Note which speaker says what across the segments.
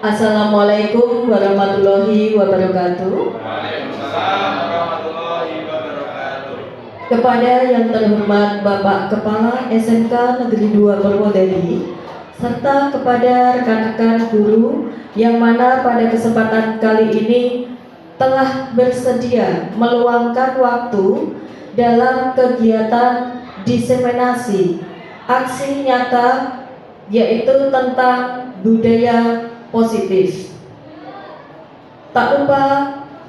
Speaker 1: Assalamualaikum warahmatullahi wabarakatuh.
Speaker 2: Waalaikumsalam warahmatullahi wabarakatuh.
Speaker 1: Kepada yang terhormat Bapak Kepala SMK Negeri 2 Purwodadi, serta kepada rekan-rekan guru yang mana pada kesempatan kali ini telah bersedia meluangkan waktu dalam kegiatan diseminasi aksi nyata, yaitu tentang budaya positif. Tak lupa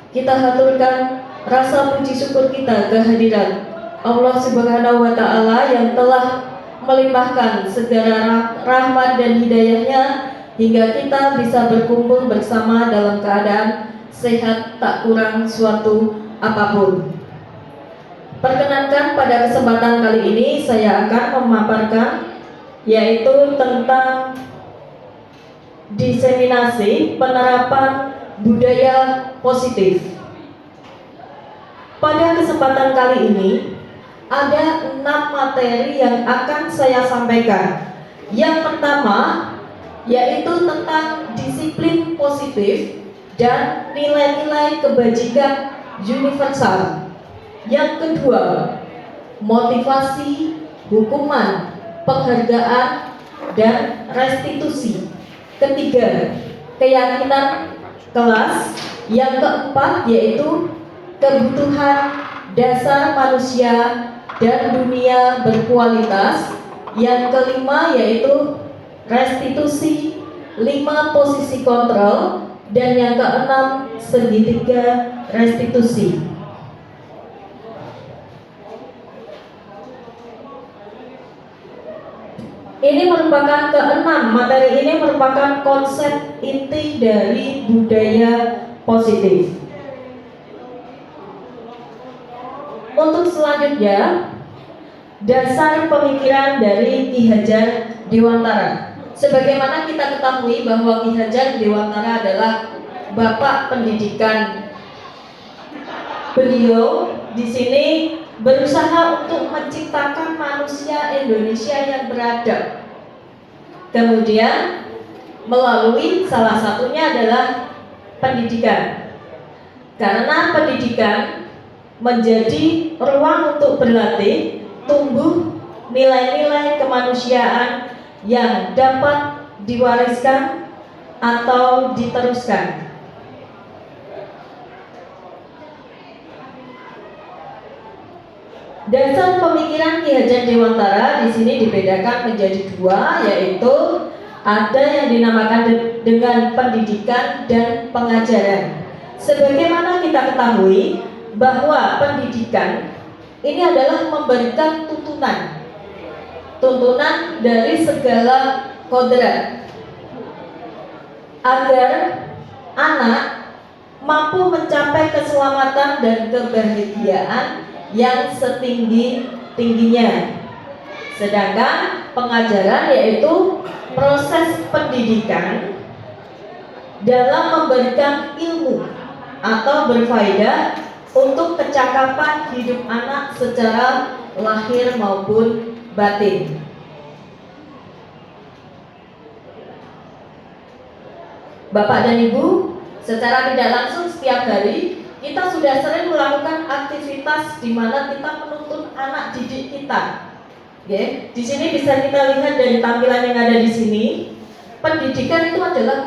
Speaker 1: kita haturkan rasa puji syukur kita kehadiran Allah Subhanahu wa Ta'ala yang telah melimpahkan segala rahmat dan hidayahnya hingga kita bisa berkumpul bersama dalam keadaan sehat tak kurang suatu apapun. Perkenankan pada kesempatan kali ini saya akan memaparkan yaitu tentang diseminasi penerapan budaya positif. Pada kesempatan kali ini ada 6 materi yang akan saya sampaikan. Yang pertama yaitu tentang disiplin positif dan nilai-nilai kebajikan universal. Yang kedua, motivasi, hukuman, penghargaan, dan restitusi. Ketiga, keyakinan kelas. Yang keempat yaitu kebutuhan dasar manusia dan dunia berkualitas. Yang kelima yaitu restitusi, 5 posisi kontrol, dan yang keenam segitiga restitusi. Ini merupakan keenam, materi ini merupakan konsep inti dari budaya positif. Untuk selanjutnya, dasar pemikiran dari Ki Hajar Dewantara. Sebagaimana kita ketahui bahwa Ki Hajar Dewantara adalah bapak pendidikan. Beliau di sini berusaha untuk menciptakan manusia Indonesia yang beradab. Kemudian melalui salah satunya adalah pendidikan. Karena pendidikan menjadi ruang untuk berlatih, tumbuh nilai-nilai kemanusiaan yang dapat diwariskan atau diteruskan. Dasar pemikiran Ki Hajar Dewantara di sini dibedakan menjadi 2, yaitu ada yang dinamakan dengan pendidikan dan pengajaran. Sebagaimana kita ketahui bahwa pendidikan ini adalah memberikan tuntunan dari segala kodrat agar anak mampu mencapai keselamatan dan kebahagiaan yang setinggi-tingginya. Sedangkan pengajaran yaitu proses pendidikan dalam memberikan ilmu atau berfaedah untuk kecakapan hidup anak secara lahir maupun batin. Bapak dan Ibu, secara tidak langsung setiap hari kita sudah sering melakukan aktivitas di mana kita menuntun anak didik kita. Oke, di sini bisa kita lihat dari tampilan yang ada di sini. Pendidikan itu adalah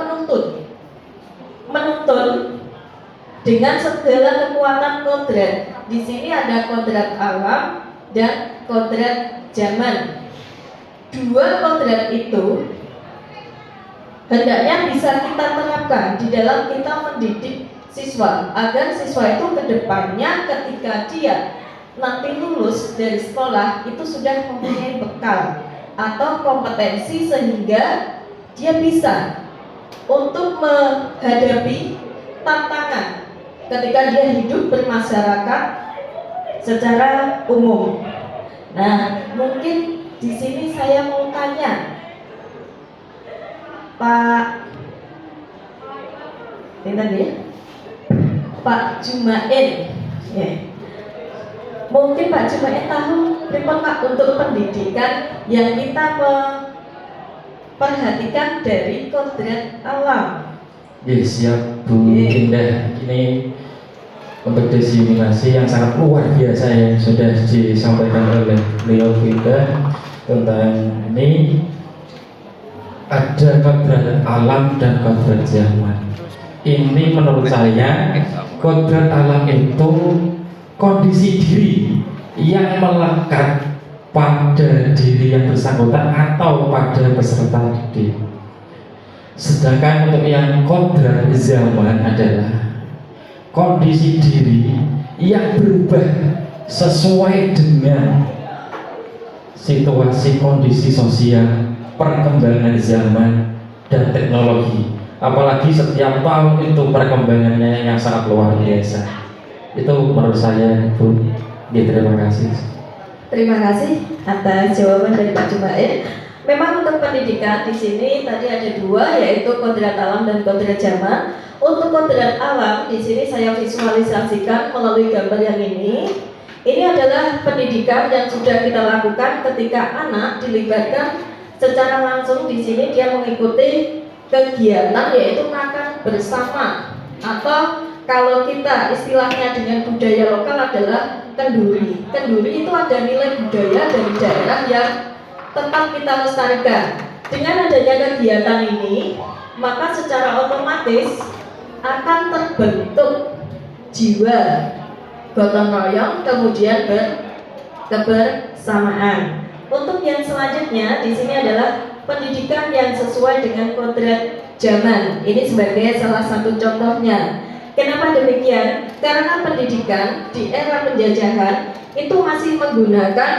Speaker 1: menuntun dengan segala kekuatan kodrat. Di sini ada kodrat alam dan kodrat zaman. 2 kodrat itu hendaknya bisa kita terapkan di dalam kita mendidik siswa, agar siswa itu kedepannya ketika dia nanti lulus dari sekolah itu sudah mempunyai bekal atau kompetensi sehingga dia bisa untuk menghadapi tantangan ketika dia hidup bermasyarakat secara umum. Nah, mungkin di sini saya mau tanya Pak ini tadi ya? Pak Jumain, ya. Mungkin Pak Jumain tahu pripun Pak untuk pendidikan yang kita memperhatikan dari kodrat alam.
Speaker 3: Siap Bu
Speaker 1: Ye.
Speaker 3: Indah. Ini untuk diseminasi yang sangat luar biasa yang sudah disampaikan oleh beliau kita tentang ini, ada kodrat alam dan kodrat zaman. Ini menurut saya kodrat alam itu kondisi diri yang melekat pada diri yang bersangkutan atau pada peserta didik. Sedangkan untuk yang kodrat zaman adalah kondisi diri yang berubah sesuai dengan situasi kondisi sosial, perkembangan zaman dan teknologi. Apalagi setiap tahun itu perkembangannya yang sangat luar biasa. Itu menurut saya, Bu. Terima kasih.
Speaker 1: Terima kasih atas jawaban dari Pak Jumaid. Memang untuk pendidikan di sini tadi ada dua, yaitu kodrat alam dan kodrat zaman. Untuk kodrat alam di sini saya visualisasikan melalui gambar yang ini. Ini adalah pendidikan yang sudah kita lakukan ketika anak dilibatkan secara langsung di sini. Dia mengikuti kegiatan yaitu makan bersama, atau kalau kita istilahnya dengan budaya lokal adalah kenduri. Kenduri itu ada nilai budaya dari daerah yang tetap kita lestarikan. Dengan adanya kegiatan ini, maka secara otomatis akan terbentuk jiwa gotong royong, kemudian kebersamaan. Untuk yang selanjutnya di sini adalah pendidikan yang sesuai dengan kodrat zaman. Ini sebagai salah satu contohnya. Kenapa demikian? Karena pendidikan di era penjajahan itu masih menggunakan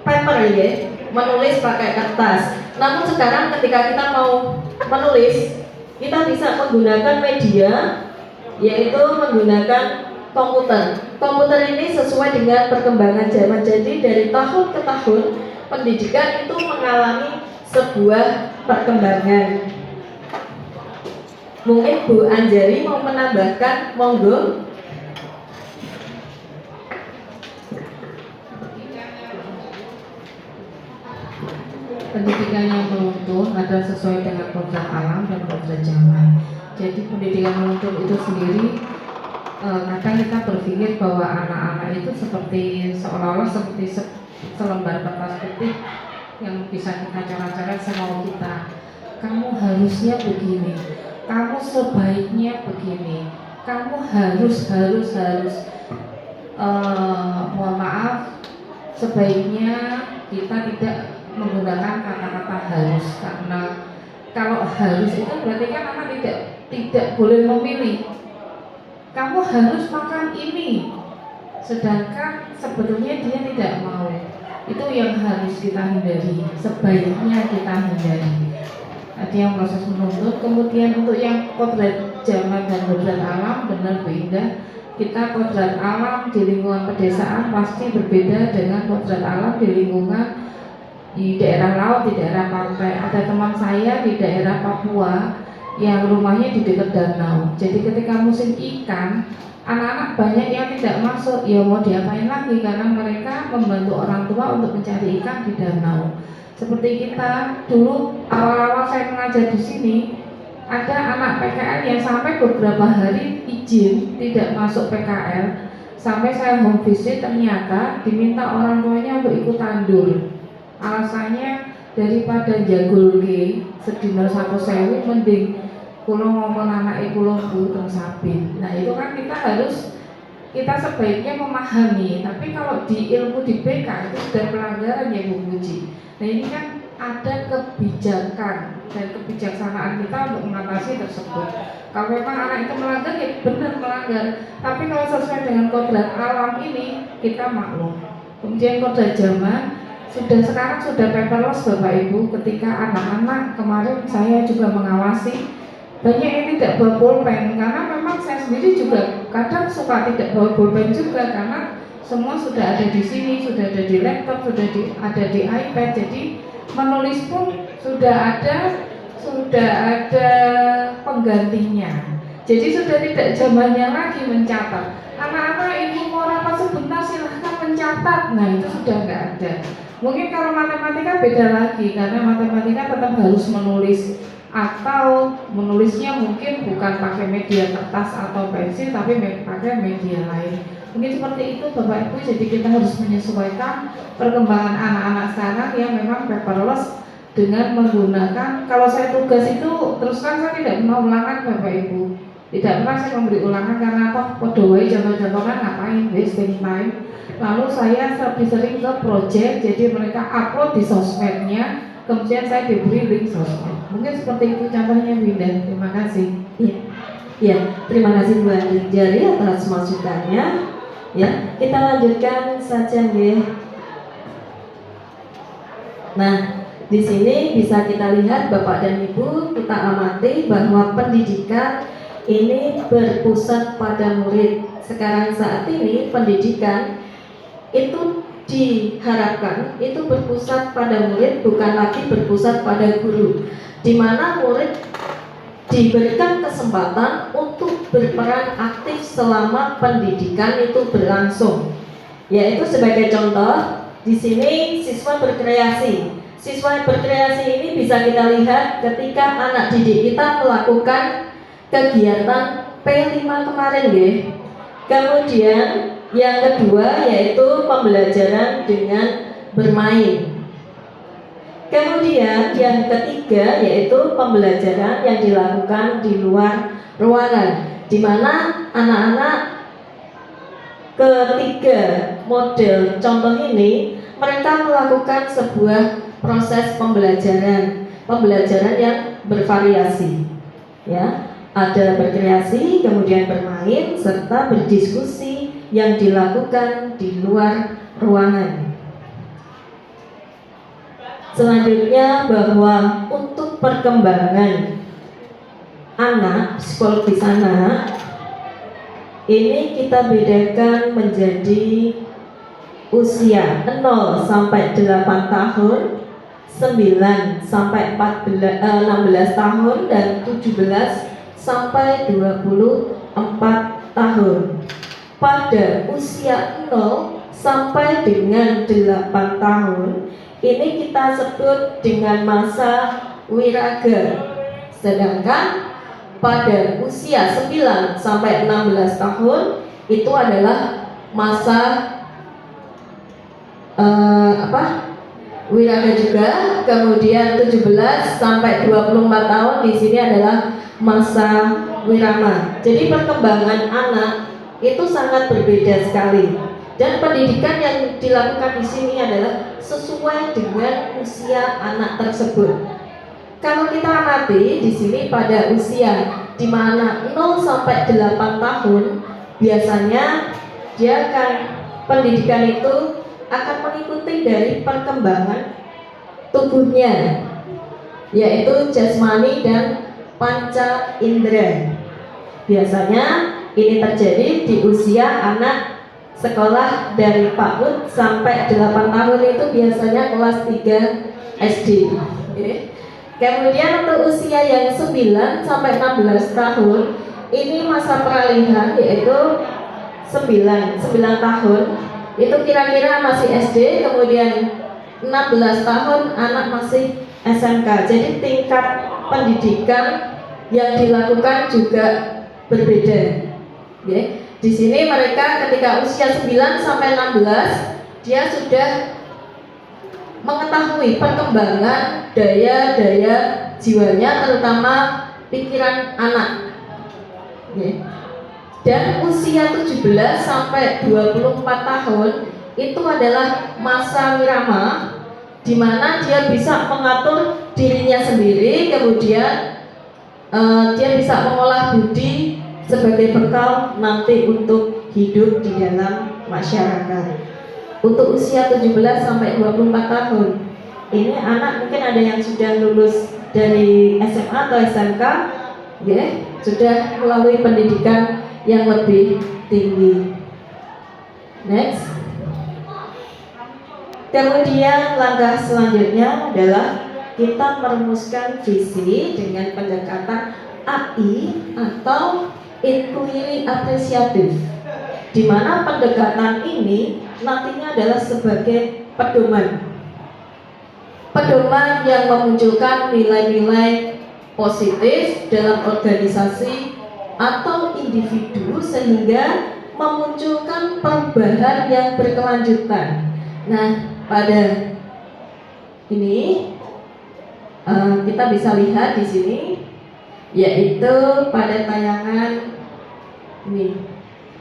Speaker 1: paper, ya, menulis pakai kertas. Namun sekarang ketika kita mau menulis, kita bisa menggunakan media, yaitu menggunakan komputer. Komputer ini sesuai dengan perkembangan zaman. Jadi dari tahun ke tahun pendidikan itu mengalami sebuah perkembangan. Mungkin Bu Anjari mau menambahkan, monggo.
Speaker 4: Pendidikan yang menuntun adalah sesuai dengan kodrat alam dan kodrat zaman. Jadi pendidikan menuntun itu sendiri, kadang kita berpikir bahwa anak-anak itu seperti seolah-olah seperti selembar kertas putih yang bisa kita cara-cara semau kita. Kamu harusnya begini, kamu sebaiknya begini, kamu harus mohon maaf, sebaiknya kita tidak menggunakan kata-kata harus, karena kalau harus itu berarti kan anak tidak boleh memilih. Kamu harus makan ini, sedangkan sebetulnya dia tidak mau. Itu yang harus kita hindari, sebaiknya kita hindari. Tadi yang proses menuntut. Kemudian untuk yang kodrat zaman dan kodrat alam, benar Bu Indah, kita kodrat alam di lingkungan pedesaan pasti berbeda dengan kodrat alam di lingkungan di daerah laut, di daerah pantai. Ada teman saya di daerah Papua yang rumahnya di dekat danau. Jadi ketika musim ikan, anak-anak banyak yang tidak masuk. Ya mau diapain lagi, karena mereka membantu orang tua untuk mencari ikan di danau. Seperti kita dulu awal-awal saya mengajar di sini, ada anak PKL yang sampai beberapa hari izin tidak masuk PKL. Sampai saya home visit, ternyata diminta orang tuanya untuk ikut tandur. Alasannya daripada jagulke sedina 1.000 mending kulo ngomong anak kulo butuh sabit. Nah itu kan kita sebaiknya memahami. Tapi kalau di ilmu di BK itu sudah pelanggaran ya Bu Puji. Nah ini kan ada kebijakan dan kebijaksanaan kita untuk mengatasi tersebut. Kalau memang anak itu melanggar ya benar melanggar. Tapi kalau sesuai dengan kodrat alam ini kita maklum. Kemudian kodrat zaman sekarang sudah paperless Bapak Ibu. Ketika anak-anak kemarin saya juga mengawasi banyak yang tidak bawa pulpen, karena memang saya sendiri juga kadang suka tidak bawa pulpen juga, karena semua sudah ada di sini, sudah ada di laptop, ada di iPad. Jadi menulis pun sudah ada penggantinya. Jadi sudah tidak zamannya lagi mencatat. Anak-anak ibu mau rapat sebentar silahkan mencatat. Nah itu sudah nggak ada. Mungkin kalau matematika beda lagi, karena matematika tetap harus menulis atau menulisnya mungkin bukan pakai media kertas atau pensil tapi pakai media lain. Mungkin seperti itu Bapak Ibu. Jadi kita harus menyesuaikan perkembangan anak-anak sekarang yang memang paperless dengan menggunakan, kalau saya tugas itu terus terang saya tidak mau ulangan Bapak Ibu, tidak pernah saya memberi ulangan karena toh podowai contoh-contohkan ngapain, wasting time. Lalu saya lebih sering ke project, jadi mereka upload di sosmednya, kemudian saya diberi link sosmed. Mungkin seperti itu contohnya Winda. Terima kasih.
Speaker 1: Iya, ya, terima kasih Bu Anjali atas masukannya. Ya, kita lanjutkan saja ya. Nah, di sini bisa kita lihat Bapak dan Ibu, kita amati bahwa pendidikan ini berpusat pada murid. Sekarang saat ini pendidikan itu diharapkan itu berpusat pada murid, bukan lagi berpusat pada guru, di mana murid diberikan kesempatan untuk berperan aktif selama pendidikan itu berlangsung. Yaitu sebagai contoh, di sini siswa berkreasi. Siswa yang berkreasi ini bisa kita lihat ketika anak didik kita melakukan kegiatan P5 kemarin ya. Kemudian yang kedua yaitu pembelajaran dengan bermain. Kemudian yang ketiga yaitu pembelajaran yang dilakukan di luar ruangan, di mana anak-anak ketiga model contoh ini mereka melakukan sebuah proses pembelajaran yang bervariasi, ya, ada berkreasi, kemudian bermain, serta berdiskusi yang dilakukan di luar ruangan. Selanjutnya bahwa untuk perkembangan anak, psikologis anak ini kita bedakan menjadi usia 0 sampai 8 tahun, 9 sampai 16 tahun, dan 17 sampai 24 tahun. Pada usia 0 sampai dengan 8 tahun ini kita sebut dengan masa wiraga. Sedangkan pada usia 9 sampai 16 tahun itu adalah masa wiraga juga. Kemudian 17 sampai 24 tahun di sini adalah masa wirama. Jadi perkembangan anak itu sangat berbeda sekali. Dan pendidikan yang dilakukan di sini adalah sesuai dengan usia anak tersebut. Kalau kita amati di sini pada usia di mana 0 sampai 8 tahun, biasanya dia akan pendidikan itu akan mengikuti dari perkembangan tubuhnya, yaitu jasmani dan panca indera. Biasanya ini terjadi di usia anak sekolah dari PAUD sampai 8 tahun itu biasanya kelas 3 SD. Kemudian untuk usia yang 9 sampai 16 tahun ini masa peralihan, yaitu 9 tahun itu kira-kira masih SD, kemudian 16 tahun anak masih SMK. Jadi tingkat pendidikan yang dilakukan juga berbeda. Di sini mereka ketika usia 9 sampai 16 dia sudah mengetahui perkembangan daya jiwanya, terutama pikiran anak. Dan usia 17 sampai 24 tahun itu adalah masa wirama, di mana dia bisa mengatur dirinya sendiri, kemudian dia bisa mengolah budi sebagai bekal nanti untuk hidup di dalam masyarakat. Untuk usia 17 sampai 24 tahun ini anak mungkin ada yang sudah lulus dari SMA atau SMK, sudah melalui pendidikan yang lebih tinggi. Next. Kemudian langkah selanjutnya adalah kita merumuskan visi dengan pendekatan AI atau inquiry apresiatif, di mana pendekatan ini nantinya adalah sebagai pedoman yang memunculkan nilai-nilai positif dalam organisasi atau individu sehingga memunculkan perubahan yang berkelanjutan. Nah, pada ini kita bisa lihat di sini, yaitu pada tayangan ini,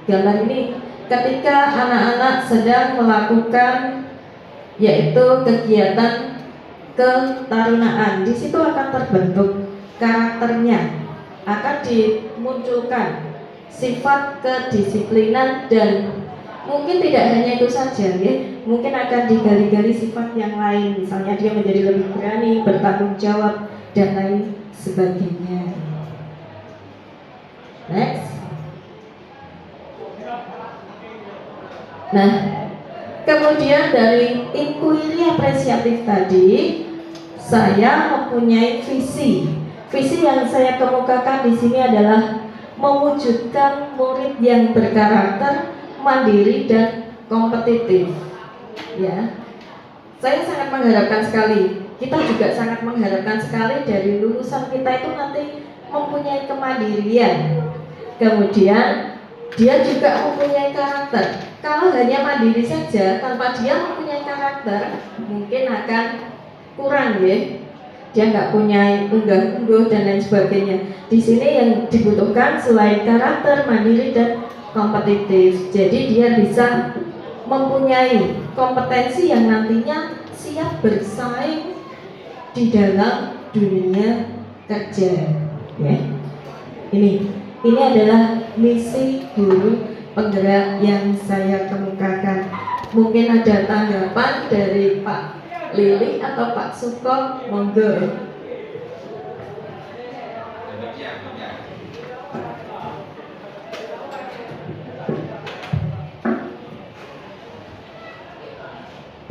Speaker 1: gambar ini, ketika anak-anak sedang melakukan yaitu kegiatan ketarunaan, di situ akan terbentuk karakternya, akan dimunculkan sifat kedisiplinan, dan mungkin tidak hanya itu saja ya, mungkin akan digali-gali sifat yang lain, misalnya dia menjadi lebih berani, bertanggung jawab, dan lain sebagainya. Next. Nah, kemudian dari inquiry apresiatif tadi, saya mempunyai visi. Visi yang saya kemukakan di sini adalah mewujudkan murid yang berkarakter, mandiri, dan kompetitif. Ya, saya sangat mengharapkan sekali. Kita juga sangat mengharapkan sekali dari lulusan kita itu nanti mempunyai kemandirian. Kemudian dia juga mempunyai karakter. Kalau hanya mandiri saja tanpa dia mempunyai karakter, mungkin akan kurang ya. Dia nggak punya unggah-ungguh dan lain sebagainya. Di sini yang dibutuhkan selain karakter, mandiri, dan kompetitif. Jadi dia bisa mempunyai kompetensi yang nantinya siap bersaing di dalam dunia kerja. Ya. Ini adalah misi guru penggerak yang saya kemukakan. Mungkin ada tanggapan dari Pak Lili atau Pak Suko, monggo.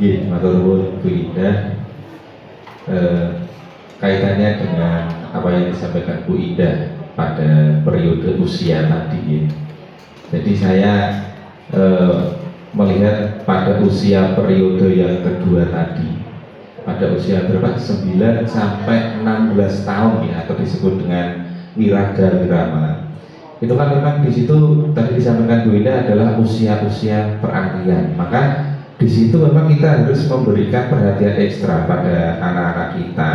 Speaker 5: Iya, matur nuwun Bu Indah. Kaitannya dengan apa yang disampaikan Bu Indah pada periode usia tadi ya. Jadi saya melihat pada usia periode yang kedua tadi, pada usia berapa? 9 sampai 16 tahun ya, atau disebut dengan wiraga wirama. Itu kan memang di situ tadi disampaikan Bu Indah adalah usia-usia peralihan. Maka di situ memang kita harus memberikan perhatian ekstra pada anak-anak kita,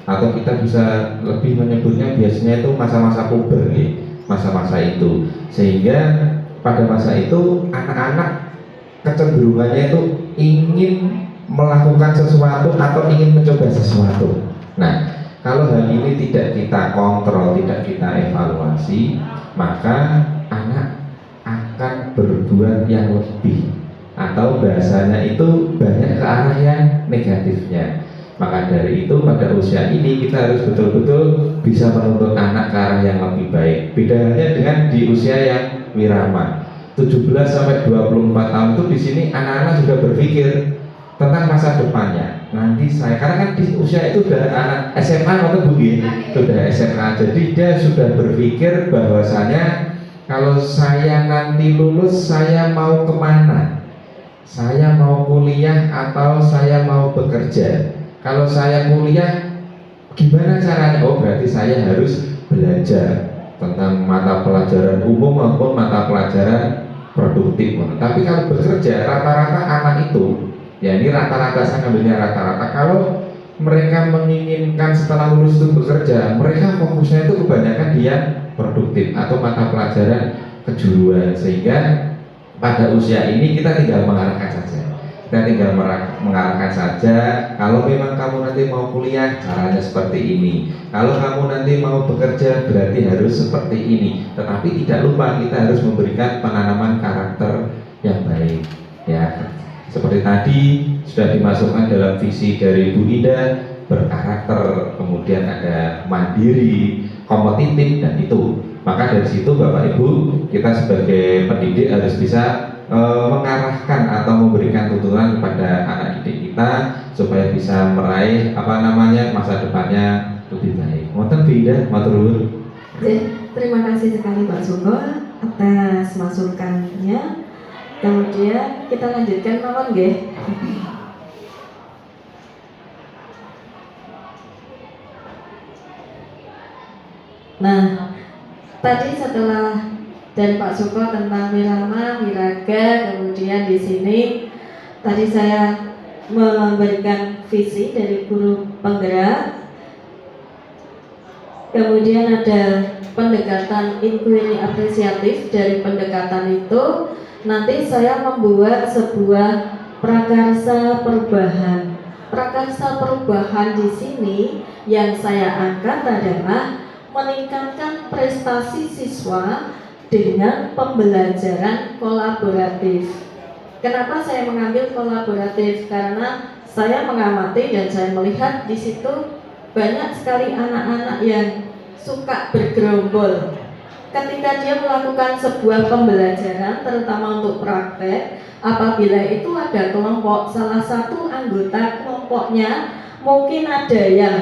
Speaker 5: atau kita bisa lebih menyebutnya biasanya itu masa-masa puber ya, masa-masa itu. Sehingga pada masa itu anak-anak kecenderungannya itu ingin melakukan sesuatu atau ingin mencoba sesuatu. Nah, kalau hal ini tidak kita kontrol, tidak kita evaluasi, maka anak akan berbuat yang lebih, atau bahasanya itu banyak ke arah yang negatifnya. Maka dari itu pada usia ini kita harus betul-betul bisa menuntut anak ke arah yang lebih baik. Bedanya dengan di usia yang wirama, 17 sampai 24 tahun itu di sini anak-anak sudah berpikir tentang masa depannya. Nanti saya, karena kan di usia itu sudah anak SMA atau begini, sudah SMA, jadi dia sudah berpikir bahwasanya kalau saya nanti lulus saya mau kemana, saya mau kuliah atau saya mau bekerja. Kalau saya kuliah gimana caranya? Oh, berarti saya harus belajar tentang mata pelajaran umum maupun mata pelajaran produktif. Tapi kalau bekerja, rata-rata anak itu, ya ini rata-rata, saya ngambilnya rata-rata, kalau mereka menginginkan setelah lulus itu bekerja, mereka fokusnya itu kebanyakan dia produktif atau mata pelajaran kejuruan. Sehingga pada usia ini kita tinggal mengarahkan saja. Kita tinggal mengarahkan saja. Kalau memang kamu nanti mau kuliah, caranya seperti ini. Kalau kamu nanti mau bekerja, berarti harus seperti ini. Tetapi tidak lupa kita harus memberikan penanaman karakter yang baik. Ya, seperti tadi sudah dimasukkan dalam visi dari Bu Ida, berkarakter, kemudian ada mandiri, kompetitif, dan itu. Maka dari situ Bapak Ibu, kita sebagai pendidik harus bisa mengarahkan atau memberikan tuntunan kepada anak didik kita supaya bisa meraih masa depannya lebih baik. Wonten Bu Ida, matur nuwun.
Speaker 1: Terima kasih sekali Pak Suko atas masukannya. Kemudian kita lanjutkan mawon nggih. Nah, tadi setelah dari Pak Suko tentang wirama, wiraga, kemudian di sini tadi saya memberikan visi dari guru penggerak. Kemudian ada pendekatan inquiry apresiatif. Dari pendekatan itu nanti saya membuat sebuah prakarsa perubahan. Prakarsa perubahan di sini yang saya angkat adalah meningkatkan prestasi siswa dengan pembelajaran kolaboratif. Kenapa saya mengambil kolaboratif? Karena saya mengamati dan saya melihat di situ banyak sekali anak-anak yang suka bergerombol. Ketika dia melakukan sebuah pembelajaran, terutama untuk praktek, apabila itu ada kelompok, salah satu anggota kelompoknya mungkin ada yang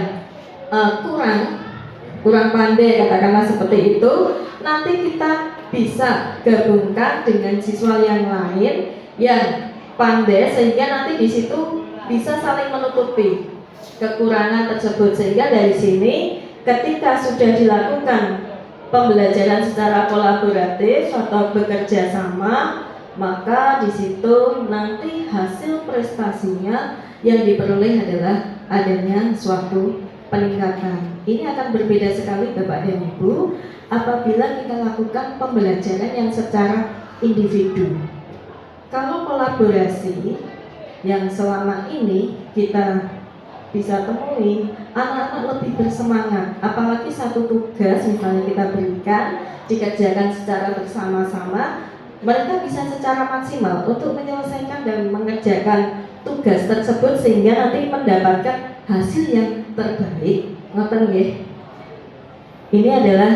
Speaker 1: kurang pandai, katakanlah seperti itu, nanti kita bisa gabungkan dengan siswa yang lain yang pandai, sehingga nanti di situ bisa saling menutupi kekurangan tersebut. Sehingga dari sini ketika sudah dilakukan pembelajaran secara kolaboratif atau bekerja sama, maka di situ nanti hasil prestasinya yang diperoleh adalah adanya suatu peningkatan. Ini akan berbeda sekali Bapak dan Ibu apabila kita lakukan pembelajaran yang secara individu. Kalau kolaborasi yang selama ini kita bisa temui, anak-anak lebih bersemangat, apalagi satu tugas misalnya kita berikan dikerjakan secara bersama-sama, mereka bisa secara maksimal untuk menyelesaikan dan mengerjakan tugas tersebut sehingga nanti mendapatkan hasil yang terbaik. Ngoten nggih. Ini adalah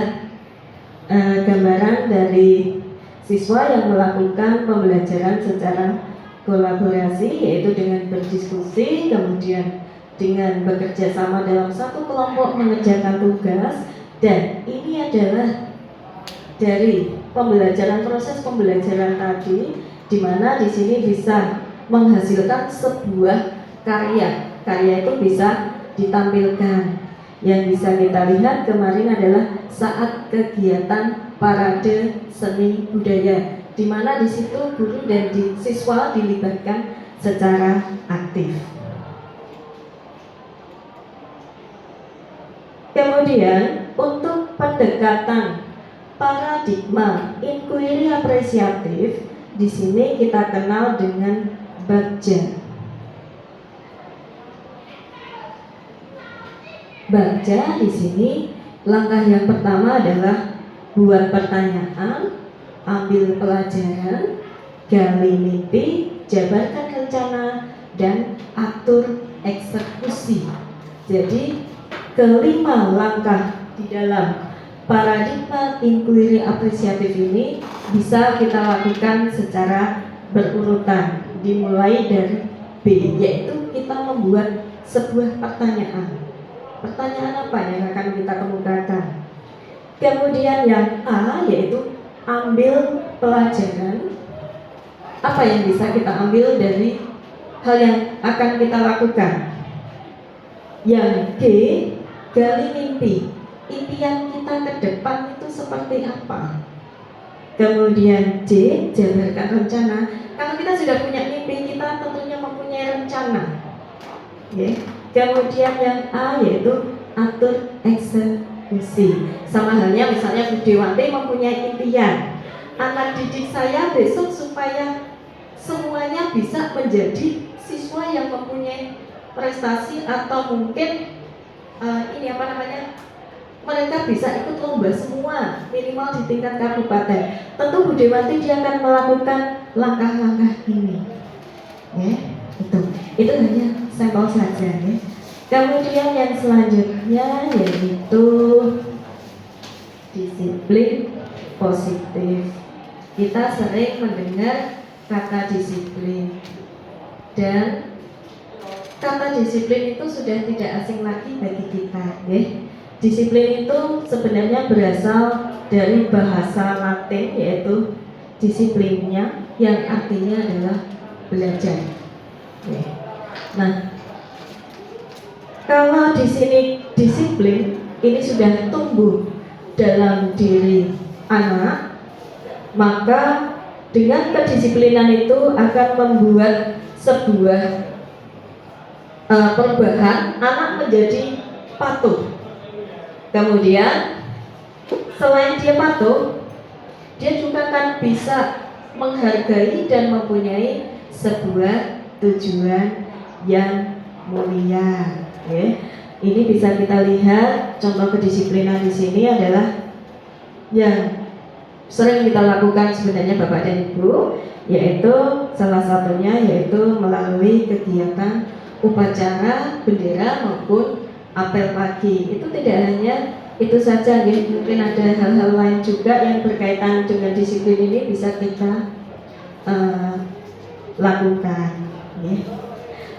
Speaker 1: gambaran dari siswa yang melakukan pembelajaran secara kolaborasi, yaitu dengan berdiskusi, kemudian dengan bekerja sama dalam satu kelompok mengerjakan tugas. Dan ini adalah dari pembelajaran, proses pembelajaran tadi, di mana di sini bisa menghasilkan sebuah karya. Karya itu bisa ditampilkan. Yang bisa kita lihat kemarin adalah saat kegiatan parade seni budaya, di mana di situ guru dan siswa dilibatkan secara aktif. Kemudian untuk pendekatan paradigma inquiry apresiatif, di sini kita kenal dengan Bagja. Bagja di sini langkah yang pertama adalah buat pertanyaan, ambil pelajaran, gali mimpi, jabarkan rencana, dan atur eksekusi. Jadi kelima langkah di dalam paradigma inquiry apresiatif ini bisa kita lakukan secara berurutan, dimulai dari B, yaitu kita membuat sebuah pertanyaan. Pertanyaan apa yang akan kita kemukakan? Kemudian yang A, yaitu ambil pelajaran. Apa yang bisa kita ambil dari hal yang akan kita lakukan? Yang D, gali mimpi. Impian kita ke depan itu seperti apa? Kemudian C, jabarkan rencana. Kalau kita sudah punya mimpi, kita tentunya mempunyai rencana. Okay. Kemudian yang A, yaitu atur eksekusi. Sama halnya misalnya Bu Dewanti mempunyai impian, anak didik saya besok supaya semuanya bisa menjadi siswa yang mempunyai prestasi, atau mungkin mereka bisa ikut lomba semua minimal di tingkat kabupaten. Tentu Bu Dewanti dia akan melakukan langkah-langkah ini. Itu hanya sampel saja. Kemudian yang selanjutnya yaitu disiplin positif. Kita sering mendengar kata disiplin, dan kata disiplin itu sudah tidak asing lagi bagi kita. Disiplin itu sebenarnya berasal dari bahasa Latin, yaitu disiplinnya, yang artinya adalah belajar. Nah, kalau di sini disiplin ini sudah tumbuh dalam diri anak, maka dengan kedisiplinan itu akan membuat sebuah perubahan, anak menjadi patuh. Kemudian selain dia patuh, dia juga akan bisa menghargai dan mempunyai sebuah tujuan yang mulia. Ya. Ini bisa kita lihat contoh kedisiplinan di sini adalah yang sering kita lakukan sebenarnya Bapak dan Ibu, yaitu salah satunya yaitu melalui kegiatan upacara bendera maupun apel pagi. Itu tidak hanya itu saja, ya. Mungkin ada hal-hal lain juga yang berkaitan dengan disiplin ini bisa kita lakukan. Ya.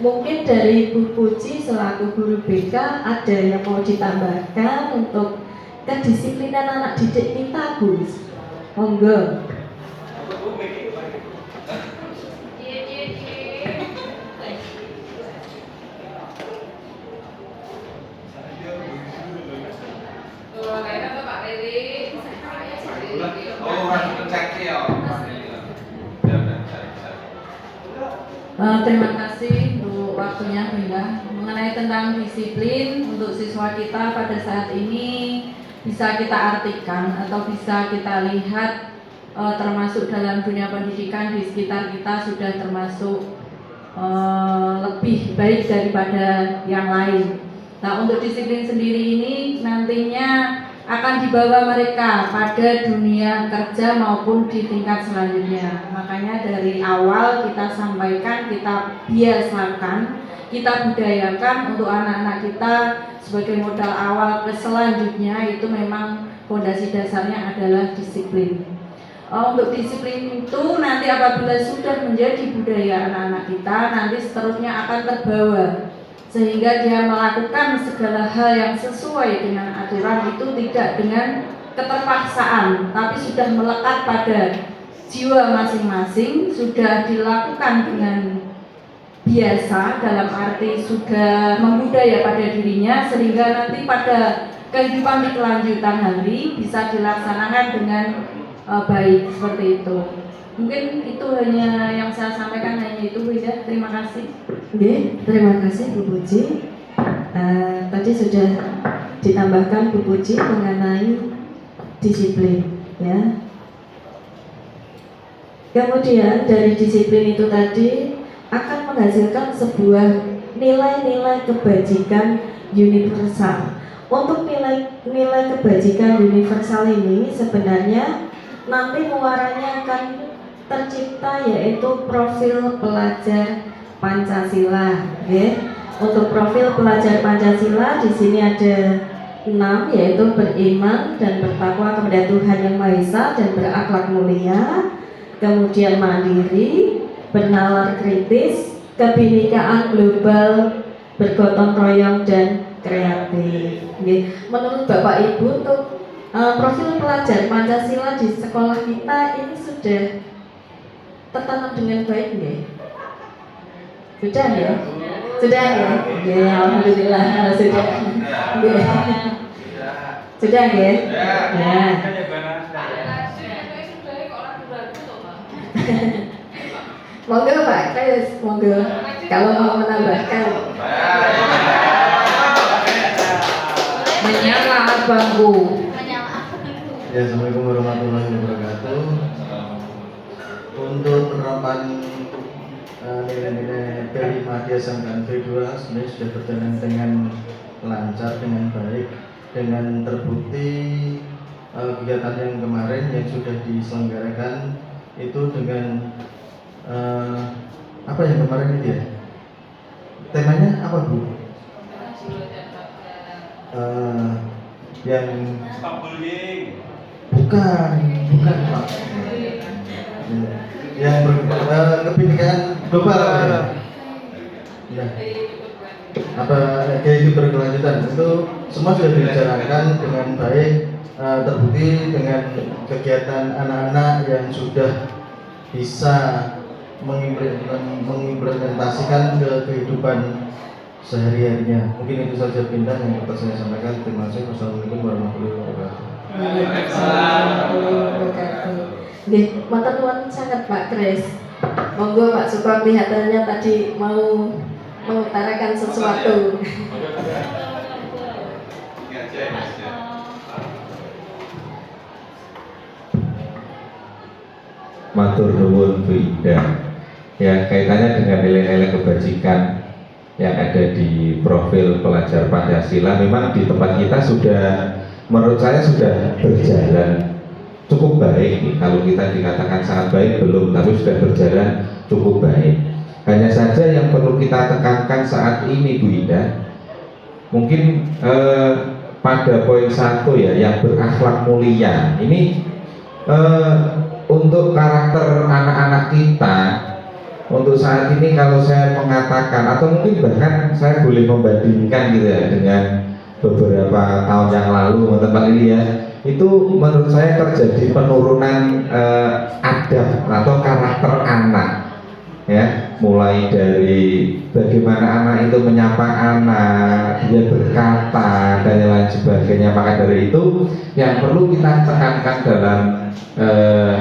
Speaker 1: Mungkin dari Bu Puji selaku guru BK ada yang mau ditambahkan untuk kedisiplinan anak didik kita, Bu? Monggo.
Speaker 4: Terima kasih untuk waktunya Bunda. Mengenai tentang disiplin untuk siswa kita pada saat ini bisa kita artikan atau bisa kita lihat termasuk dalam dunia pendidikan di sekitar kita sudah termasuk lebih baik daripada yang lain. Nah, untuk disiplin sendiri ini nantinya akan dibawa mereka pada dunia kerja maupun di tingkat selanjutnya. Makanya dari awal kita sampaikan, kita biasakan, kita budayakan untuk anak-anak kita sebagai modal awal ke selanjutnya itu memang fondasi dasarnya adalah disiplin. Untuk disiplin itu nanti apabila sudah menjadi budaya anak-anak kita, nanti seterusnya akan terbawa sehingga dia melakukan segala hal yang sesuai dengan aturan itu tidak dengan keterpaksaan, tapi sudah melekat pada jiwa masing-masing, sudah dilakukan dengan biasa dalam arti sudah membudaya pada dirinya sehingga nanti pada kehidupan di kelanjutan hari bisa dilaksanakan dengan baik seperti itu. Mungkin itu hanya yang saya sampaikan, hanya itu Bu Ida. Terima kasih.
Speaker 1: Oke, terima kasih Bu Puji. Tadi sudah ditambahkan Bu Puji mengenai disiplin, ya. Kemudian dari disiplin itu tadi akan menghasilkan sebuah nilai-nilai kebajikan universal. Untuk nilai kebajikan universal ini sebenarnya nanti muaranya akan tercipta yaitu profil pelajar Pancasila. Ya. Untuk profil pelajar Pancasila di sini ada 6, yaitu beriman dan bertakwa kepada Tuhan Yang Maha Esa dan berakhlak mulia, kemudian mandiri, bernalar kritis, kebinekaan global, bergotong royong dan kreatif. Menurut Bapak Ibu untuk profil pelajar Pancasila di sekolah kita ini sudah tertanam dengan baik nggih? Sudah ya? Sudah ya? Ya, alhamdulillah sudah. Sudah ya? Ya. Monggo Pak, Chris, monggo. Kalau mau menambahkan.
Speaker 4: Menyala bangku.
Speaker 6: Ya, Assalamualaikum warahmatullahi wabarakatuh. Untuk penerapan nilai-nilai dari Madya Sangkaan V2 sebenarnya sudah berjalan dengan lancar, dengan baik, dengan terbukti kegiatan yang kemarin yang sudah diselenggarakan itu dengan apa yang kemarin itu ya? Temanya apa Bu? Yang bukan Pak. Yang kebinekaan global ya. Apa kayak itu berkelanjutan itu semua sudah dijalankan dengan baik, terbukti dengan kegiatan anak-anak yang sudah bisa mengimplementasikan ke kehidupan sehari-harinya. Mungkin itu saja bintang yang dapat saya sampaikan. Terima kasih. Wassalamualaikum warahmatullahi wabarakatuh.
Speaker 1: Waalaikumsalam warahmatullahi wabarakatuh. Nggih, matur nuwun sangat Pak Kris. Monggo Pak Suko kelihatannya tadi mau mengutarakan sesuatu.
Speaker 2: Ini aja, ini aja.
Speaker 5: Matur nuwun Bu Ida. Ya, kaitannya dengan nilai-nilai kebajikan yang ada di profil pelajar Pancasila, memang di tempat kita sudah, menurut saya sudah berjalan cukup baik nih. Kalau kita dikatakan sangat baik belum, tapi sudah berjalan cukup baik. Hanya saja yang perlu kita tekankan saat ini Bu Ida, mungkin pada poin 1 ya, yang berakhlak mulia ini, untuk karakter anak-anak kita untuk saat ini, kalau saya mengatakan atau mungkin bahkan saya boleh membandingkan gitu ya dengan beberapa tahun yang lalu tempat ini ya, itu menurut saya terjadi penurunan adab atau karakter anak ya, mulai dari bagaimana anak itu menyapa anak, dia berkata dan lain sebagainya. Maka dari itu yang perlu kita tekankan dalam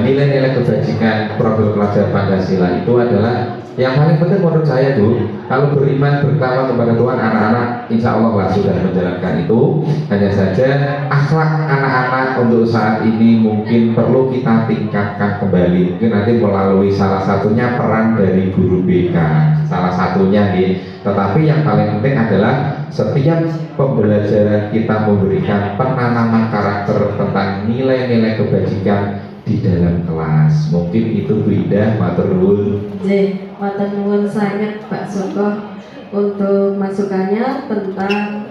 Speaker 5: nilai-nilai kebajikan profil pelajar Pancasila itu adalah yang paling penting menurut saya Bu, kalau beriman bertakwa kepada Tuhan, anak-anak insya Allah lah sudah menjalankan itu. Hanya saja akhlak anak-anak untuk saat ini mungkin perlu kita tingkatkan kembali, mungkin nanti melalui salah satunya peran dari guru BK, salah satunya nih. Tetapi yang paling penting adalah setiap pembelajaran kita memberikan penanaman karakter tentang nilai-nilai kebajikan di dalam kelas. Mungkin itu Bu Ida, matur nuwun.
Speaker 1: Matur nuwun sangat Pak Suko untuk masukannya tentang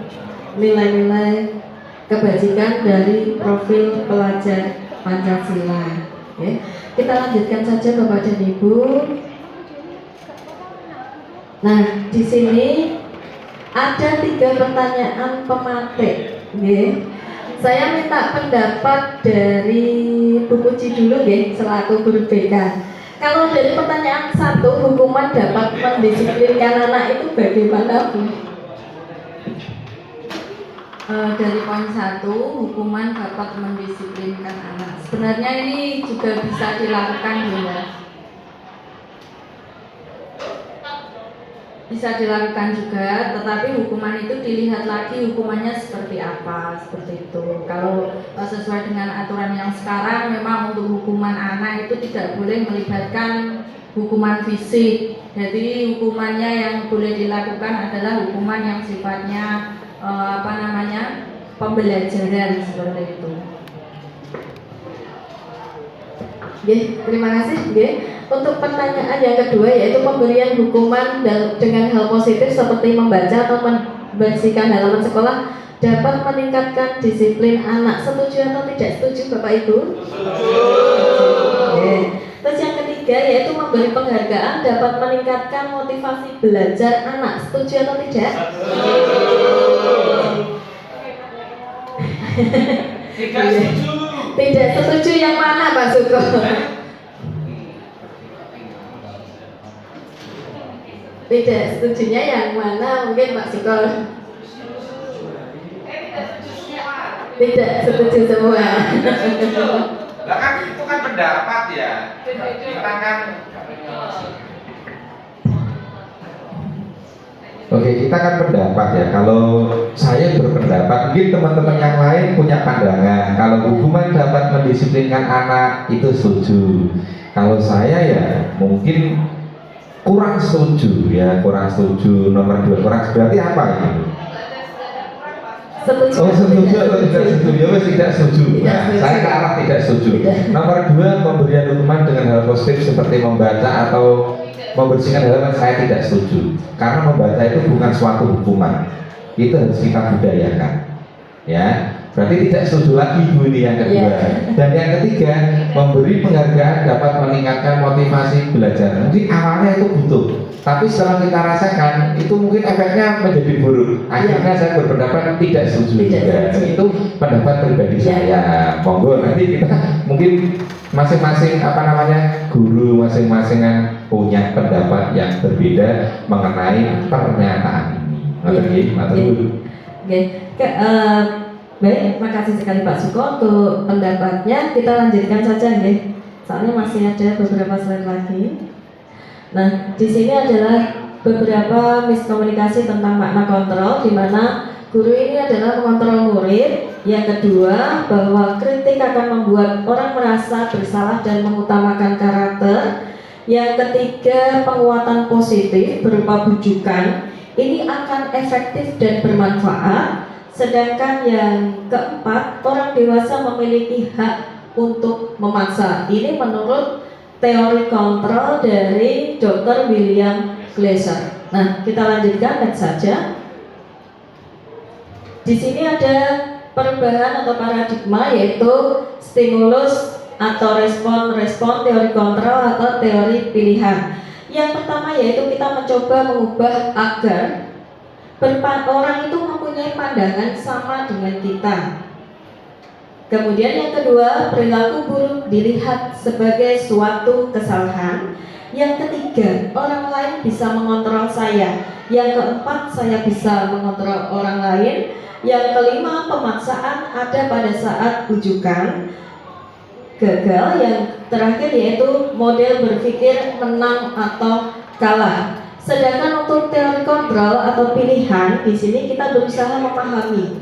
Speaker 1: nilai-nilai kebajikan dari profil pelajar Pancasila. Oke, kita lanjutkan saja Bapak dan Ibu. Nah, di sini ada 3 pertanyaan pematik. Oke. Saya minta pendapat dari Bu Puji dulu nggih, selaku guru BK. Kalau dari pertanyaan 1, hukuman dapat mendisiplinkan anak itu bagaimana Bu?
Speaker 4: Dari poin 1, hukuman dapat mendisiplinkan anak. Sebenarnya ini juga bisa dilakukan ya. Bisa dilakukan juga, tetapi hukuman itu dilihat lagi hukumannya seperti apa, seperti itu. Kalau sesuai dengan aturan yang sekarang, memang untuk hukuman anak itu tidak boleh melibatkan hukuman fisik. Jadi hukumannya yang boleh dilakukan adalah hukuman yang sifatnya pembelajaran seperti itu.
Speaker 1: Oke, terima kasih. Oke. Untuk pertanyaan yang kedua, yaitu pemberian hukuman dengan hal positif seperti membaca atau membersihkan halaman sekolah dapat meningkatkan disiplin anak. Setuju atau tidak setuju Bapak Ibu?
Speaker 2: Setuju.
Speaker 1: Oke. Terus yang ketiga, yaitu memberi penghargaan dapat meningkatkan motivasi belajar anak. Setuju atau tidak?
Speaker 2: Tidak setuju.
Speaker 1: Tidak setuju yang mana Pak Suko? Tidak setujunya yang mana mungkin Pak Suko? Tidak setuju semua.
Speaker 2: Lah kan itu kan pendapat ya. Kita kan
Speaker 5: Oke, kita kan pendapat ya. Kalau saya berpendapat, mungkin teman-teman yang lain punya pandangan. Kalau hukuman dapat mendisiplinkan anak, itu setuju. Kalau saya ya mungkin kurang setuju ya, kurang setuju. Nomor 2 kurang, berarti apa ini?
Speaker 1: Setuju.
Speaker 5: Oh, setuju atau tidak setuju? Wes tidak setuju.
Speaker 1: Tidak
Speaker 5: Nah,
Speaker 1: setuju.
Speaker 5: saya ke arah tidak setuju.
Speaker 1: Tidak.
Speaker 5: Nomor 2, pemberian hukuman dengan hal positif seperti membaca atau membersihkan halaman, saya tidak setuju. Karena membaca itu bukan suatu hukuman. Itu harus kita budayakan. Ya. Berarti tidak setuju lagi Bu ini yang kedua.
Speaker 1: Ya.
Speaker 5: Dan yang ketiga, memberi penghargaan dapat meningkatkan motivasi belajar. Mungkin awalnya itu butuh, tapi setelah kita rasakan itu mungkin efeknya menjadi buruk. Akhirnya saya berpendapat tidak setuju
Speaker 1: Tidak
Speaker 5: juga.
Speaker 1: setuju.
Speaker 5: Itu pendapat pribadi
Speaker 1: Ya.
Speaker 5: saya. Monggo nanti kita mungkin masing-masing guru masing-masing punya pendapat yang berbeda mengenai pernyataan ini. Matur nggih, matur nuwun.
Speaker 1: Oke. Baik, terima kasih sekali Pak Suko untuk pendapatnya. Kita lanjutkan saja ya. Soalnya masih ada beberapa slide lagi. Nah, di sini adalah beberapa miskomunikasi tentang makna kontrol, di mana guru ini adalah mengontrol murid. Yang kedua, bahwa kritik akan membuat orang merasa bersalah dan mengutamakan karakter. Yang ketiga, penguatan positif berupa bujukan. Ini akan efektif dan bermanfaat. Sedangkan yang keempat, orang dewasa memiliki hak untuk memaksa. Ini menurut teori kontrol dari Dr. William Glasser. Nah, kita lanjutkan next saja. Di sini ada perubahan atau paradigma, yaitu stimulus atau respon teori kontrol atau teori pilihan. Yang pertama yaitu kita mencoba mengubah agar orang itu mempunyai pandangan sama dengan kita. Kemudian yang kedua, perilaku buruk dilihat sebagai suatu kesalahan. Yang ketiga, orang lain bisa mengontrol saya. Yang keempat, saya bisa mengontrol orang lain. Yang kelima, pemaksaan ada pada saat bujukan gagal. Yang terakhir yaitu model berpikir menang atau kalah. Sedangkan untuk teori kontrol atau pilihan, di sini kita berusaha memahami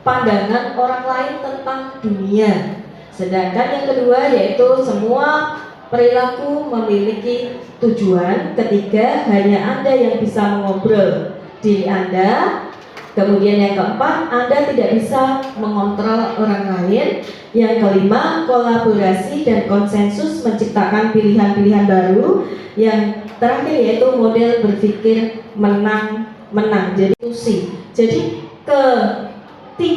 Speaker 1: pandangan orang lain tentang dunia. Sedangkan yang kedua yaitu semua perilaku memiliki tujuan. Ketiga, hanya Anda yang bisa mengobrol diri Anda. Kemudian yang keempat, Anda tidak bisa mengontrol orang lain. Yang kelima, kolaborasi dan konsensus menciptakan pilihan-pilihan baru. Yang terakhir yaitu model berpikir menang-menang. Jadi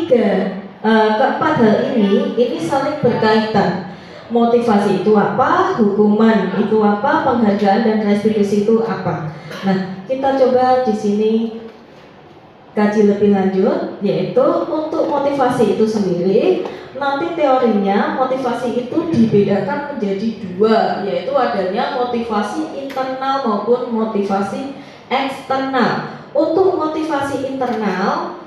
Speaker 1: keempat hal ini saling berkaitan. Motivasi itu apa, hukuman itu apa, penghargaan dan restitusi itu apa. Nah, kita coba di sini kaji lebih lanjut, yaitu untuk motivasi itu sendiri. Nanti teorinya motivasi itu dibedakan menjadi dua, yaitu adanya motivasi internal maupun motivasi eksternal. Untuk motivasi internal,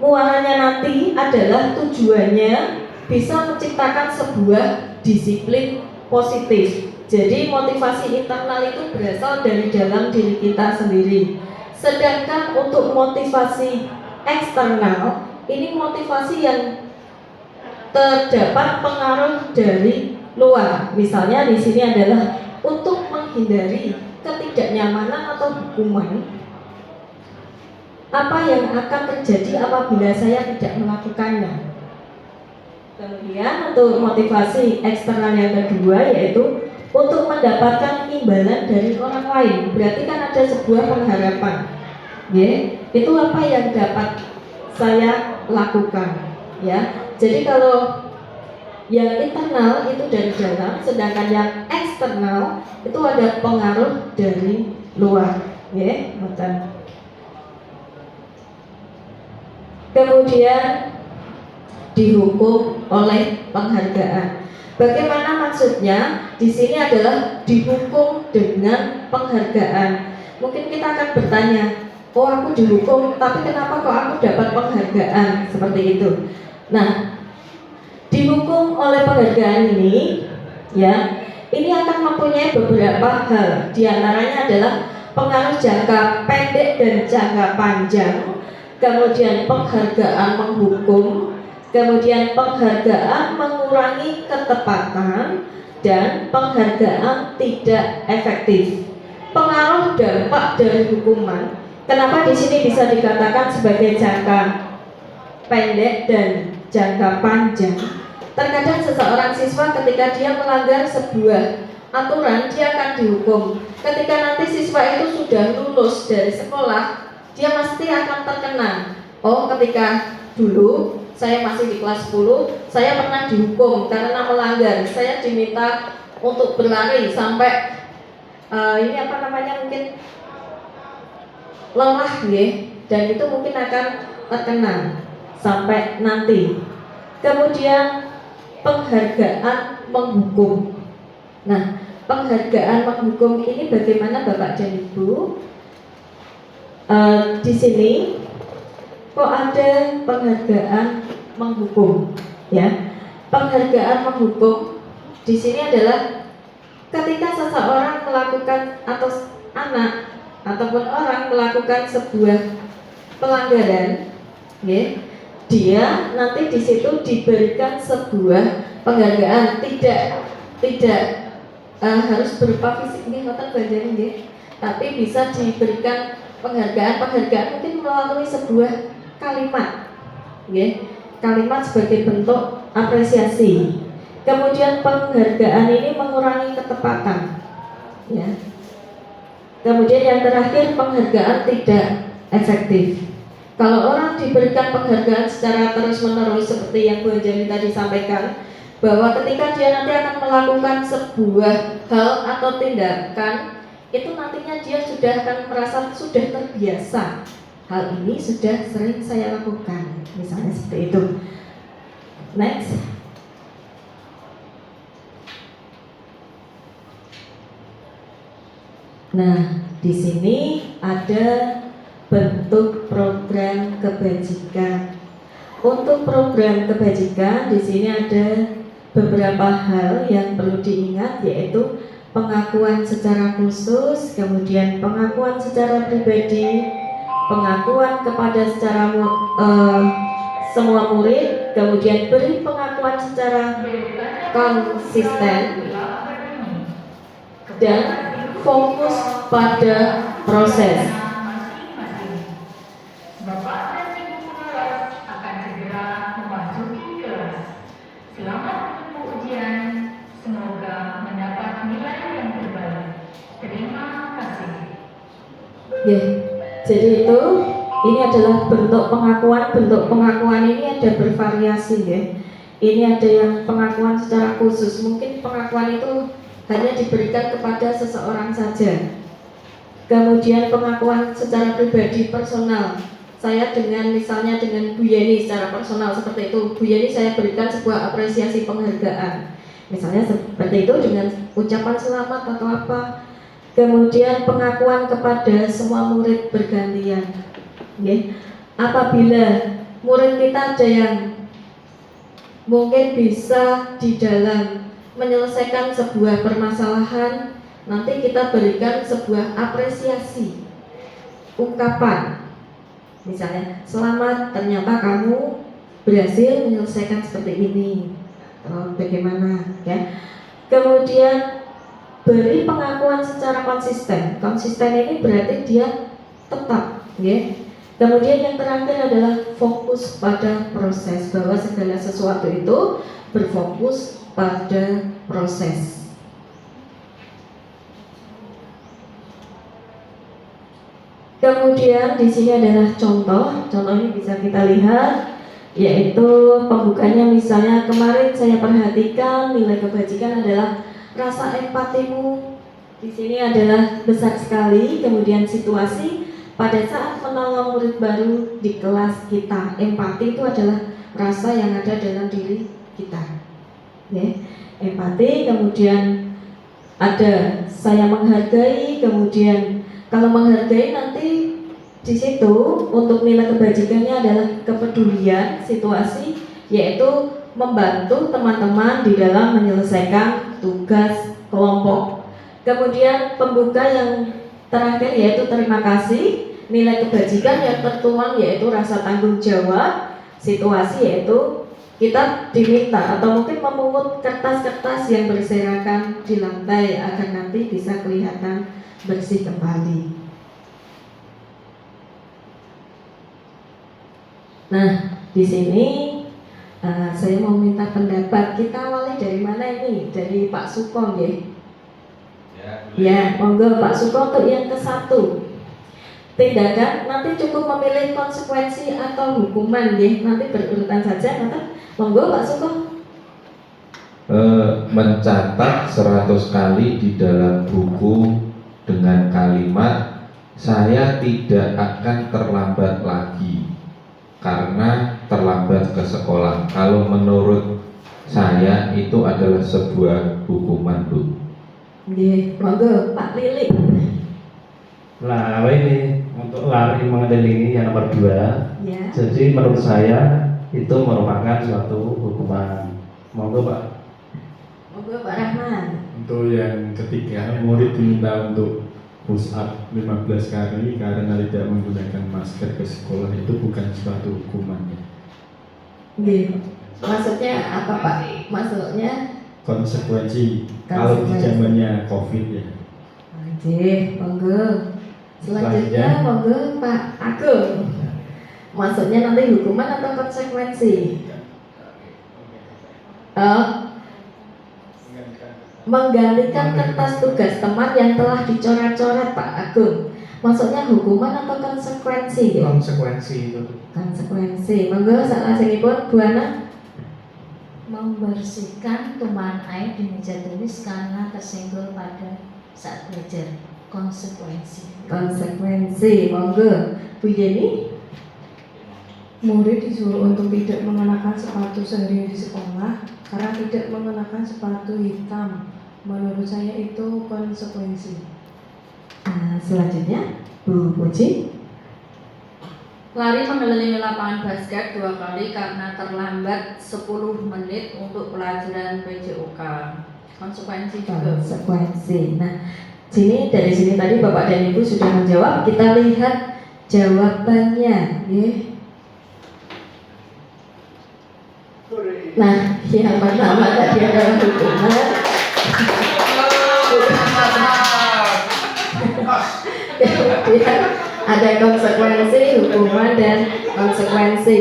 Speaker 1: muaranya nanti adalah tujuannya bisa menciptakan sebuah disiplin positif. Jadi motivasi internal itu berasal dari dalam diri kita sendiri. Sedangkan untuk motivasi eksternal, ini motivasi yang terdapat pengaruh dari luar. Misalnya di sini adalah untuk menghindari ketidaknyamanan atau hukuman. Apa yang akan terjadi apabila saya tidak melakukannya? Kemudian untuk motivasi eksternal yang kedua yaitu untuk mendapatkan imbalan dari orang lain. Berarti kan ada sebuah pengharapan. Ya, itu apa yang dapat saya lakukan, ya. Jadi kalau yang internal itu dari dalam, sedangkan yang eksternal itu ada pengaruh dari luar, ya, betul. Kemudian dihukum oleh penghargaan. Bagaimana maksudnya? Di sini adalah dihukum dengan penghargaan. Mungkin kita akan bertanya, oh aku dihukum, tapi kenapa kok aku dapat penghargaan seperti itu? Nah, dihukum oleh penghargaan ini, ya, ini akan mempunyai beberapa hal. Di antaranya adalah pengaruh jangka pendek dan jangka panjang. Kemudian penghargaan menghukum. Kemudian penghargaan mengurangi ketepatan dan penghargaan tidak efektif. Pengaruh dampak dari hukuman. Kenapa di sini bisa dikatakan sebagai jangka pendek dan jangka panjang? Terkadang seseorang siswa ketika dia melanggar sebuah aturan dia akan dihukum. Ketika nanti siswa itu sudah lulus dari sekolah, dia pasti akan terkena. Oh, ketika dulu saya masih di kelas 10, saya pernah dihukum karena melanggar. Saya diminta untuk berlari sampai mungkin lelah, ya, dan itu mungkin akan terkena sampai nanti. Kemudian penghargaan menghukum. Nah, penghargaan menghukum ini bagaimana Bapak dan Ibu? Di sini kok ada penghargaan menghukum, ya. Penghargaan menghukum di sini adalah ketika seseorang melakukan atau anak ataupun orang melakukan sebuah pelanggaran, ya, dia nanti di situ diberikan sebuah penghargaan, tidak harus berupa fisik nih, ngoten banjane nggih, tapi bisa diberikan penghargaan mungkin melalui sebuah kalimat, ya, kalimat sebagai bentuk apresiasi. Kemudian penghargaan ini mengurangi ketepatan, ya. Kemudian yang terakhir, penghargaan tidak efektif. Kalau orang diberikan penghargaan secara terus-menerus seperti yang Bu Anjani tadi sampaikan, bahwa ketika dia nanti akan melakukan sebuah hal atau tindakan, itu nantinya dia sudah akan merasa sudah terbiasa. Hal ini sudah sering saya lakukan, misalnya seperti itu. Next. Nah, di sini ada bentuk program kebajikan. Untuk program kebajikan di sini ada beberapa hal yang perlu diingat, yaitu pengakuan secara khusus, kemudian pengakuan secara pribadi, pengakuan kepada semua murid, kemudian beri pengakuan secara konsisten, dan fokus pada proses.
Speaker 7: Bapak dan Ibu kelas akan segera memasuki kelas. Selamat menempuh ujian. Semoga mendapat nilai yang terbaik. Terima kasih.
Speaker 1: Ya, jadi itu ini adalah bentuk pengakuan. Bentuk pengakuan ini ada bervariasi, ya. Ini ada yang pengakuan secara khusus. Mungkin pengakuan itu hanya diberikan kepada seseorang saja. Kemudian pengakuan secara pribadi personal. Saya misalnya dengan Bu Yeni secara personal seperti itu. Bu Yeni saya berikan sebuah apresiasi penghargaan. Misalnya seperti itu dengan ucapan selamat atau apa. Kemudian pengakuan kepada semua murid bergantian. Okay. Apabila murid kita ada yang mungkin bisa di dalam menyelesaikan sebuah permasalahan, nanti kita berikan sebuah apresiasi, ungkapan, misalnya selamat, ternyata kamu berhasil menyelesaikan seperti ini, atau bagaimana, ya. Kemudian beri pengakuan secara konsisten. Konsisten ini berarti dia tetap, ya. Kemudian yang terakhir adalah fokus pada proses, bahwa segala sesuatu itu berfokus pada proses. Kemudian di sini adalah contoh ini bisa kita lihat, yaitu pembukanya. Misalnya kemarin saya perhatikan nilai kebajikan adalah rasa empatimu di sini adalah besar sekali. Kemudian situasi pada saat menolong murid baru di kelas kita, empati itu adalah rasa yang ada dalam diri kita. Ya, empati, kemudian ada saya menghargai, kemudian kalau menghargai nanti di situ untuk nilai kebajikannya adalah kepedulian situasi, yaitu membantu teman-teman di dalam menyelesaikan tugas kelompok. Kemudian pembuka yang terakhir yaitu terima kasih, nilai kebajikan yang tertuang yaitu rasa tanggung jawab, situasi yaitu kita diminta atau mungkin memungut kertas-kertas yang berserakan di lantai agar nanti bisa kelihatan bersih kembali. Nah, di sini saya mau minta pendapat. Kita awali dari mana ini? Dari Pak Suko, ya? Ya, monggo Pak Suko untuk yang ke-1. Tindakan nanti cukup memilih konsekuensi atau hukuman, ya. Nanti berurutan saja, nanti monggo Pak Suko.
Speaker 5: Mencatat 100 kali di dalam buku dengan kalimat saya tidak akan terlambat lagi karena terlambat ke sekolah. Kalau menurut saya itu adalah sebuah hukuman, Bu.
Speaker 1: Nggih, monggo Pak Lili.
Speaker 8: Nah, apa ini untuk lari mengelilingi yang nomor 2.
Speaker 1: Ya.
Speaker 3: Jadi menurut saya itu merupakan suatu hukuman. Monggo Pak.
Speaker 1: Monggo Pak Rahman.
Speaker 8: Untuk yang ketiga, murid diminta untuk push up 15 kali karena tidak menggunakan masker ke sekolah, itu bukan suatu hukuman ya.
Speaker 1: Nggih. Maksudnya apa Pak? Maksudnya
Speaker 8: Konsekuensi kalau di zamannya COVID ya.
Speaker 1: Oke, monggo. Selanjutnya monggo Pak Agung. Maksudnya nanti hukuman atau konsekuensi? Menggantikan kertas tugas teman yang telah dicoret-coret Pak Agung. Maksudnya hukuman atau konsekuensi? Ya?
Speaker 6: Konsekuensi itu.
Speaker 1: Konsekuensi. Monggo salajengipun Bu Ana.
Speaker 9: Membersihkan tumpahan air di meja tulis karena tersenggol pada saat belajar. Konsekuensi.
Speaker 1: Konsekuensi. Monggo Bu Yeni.
Speaker 10: Murid disuruh untuk tidak mengenakan sepatu sehari di sekolah karena tidak mengenakan sepatu hitam. Menurut saya itu konsekuensi.
Speaker 1: Nah, selanjutnya Bu Puji.
Speaker 4: Lari mengelilingi lapangan basket 2 kali karena terlambat 10 menit untuk pelajaran PJOK. Konsekuensi juga.
Speaker 1: Konsekuensi. Nah, dari sini tadi Bapak dan Ibu sudah menjawab. Kita lihat jawabannya, ya. Nah, yang pertama tadi adalah hukuman. Kemudian ada konsekuensi, hukuman, dan konsekuensi.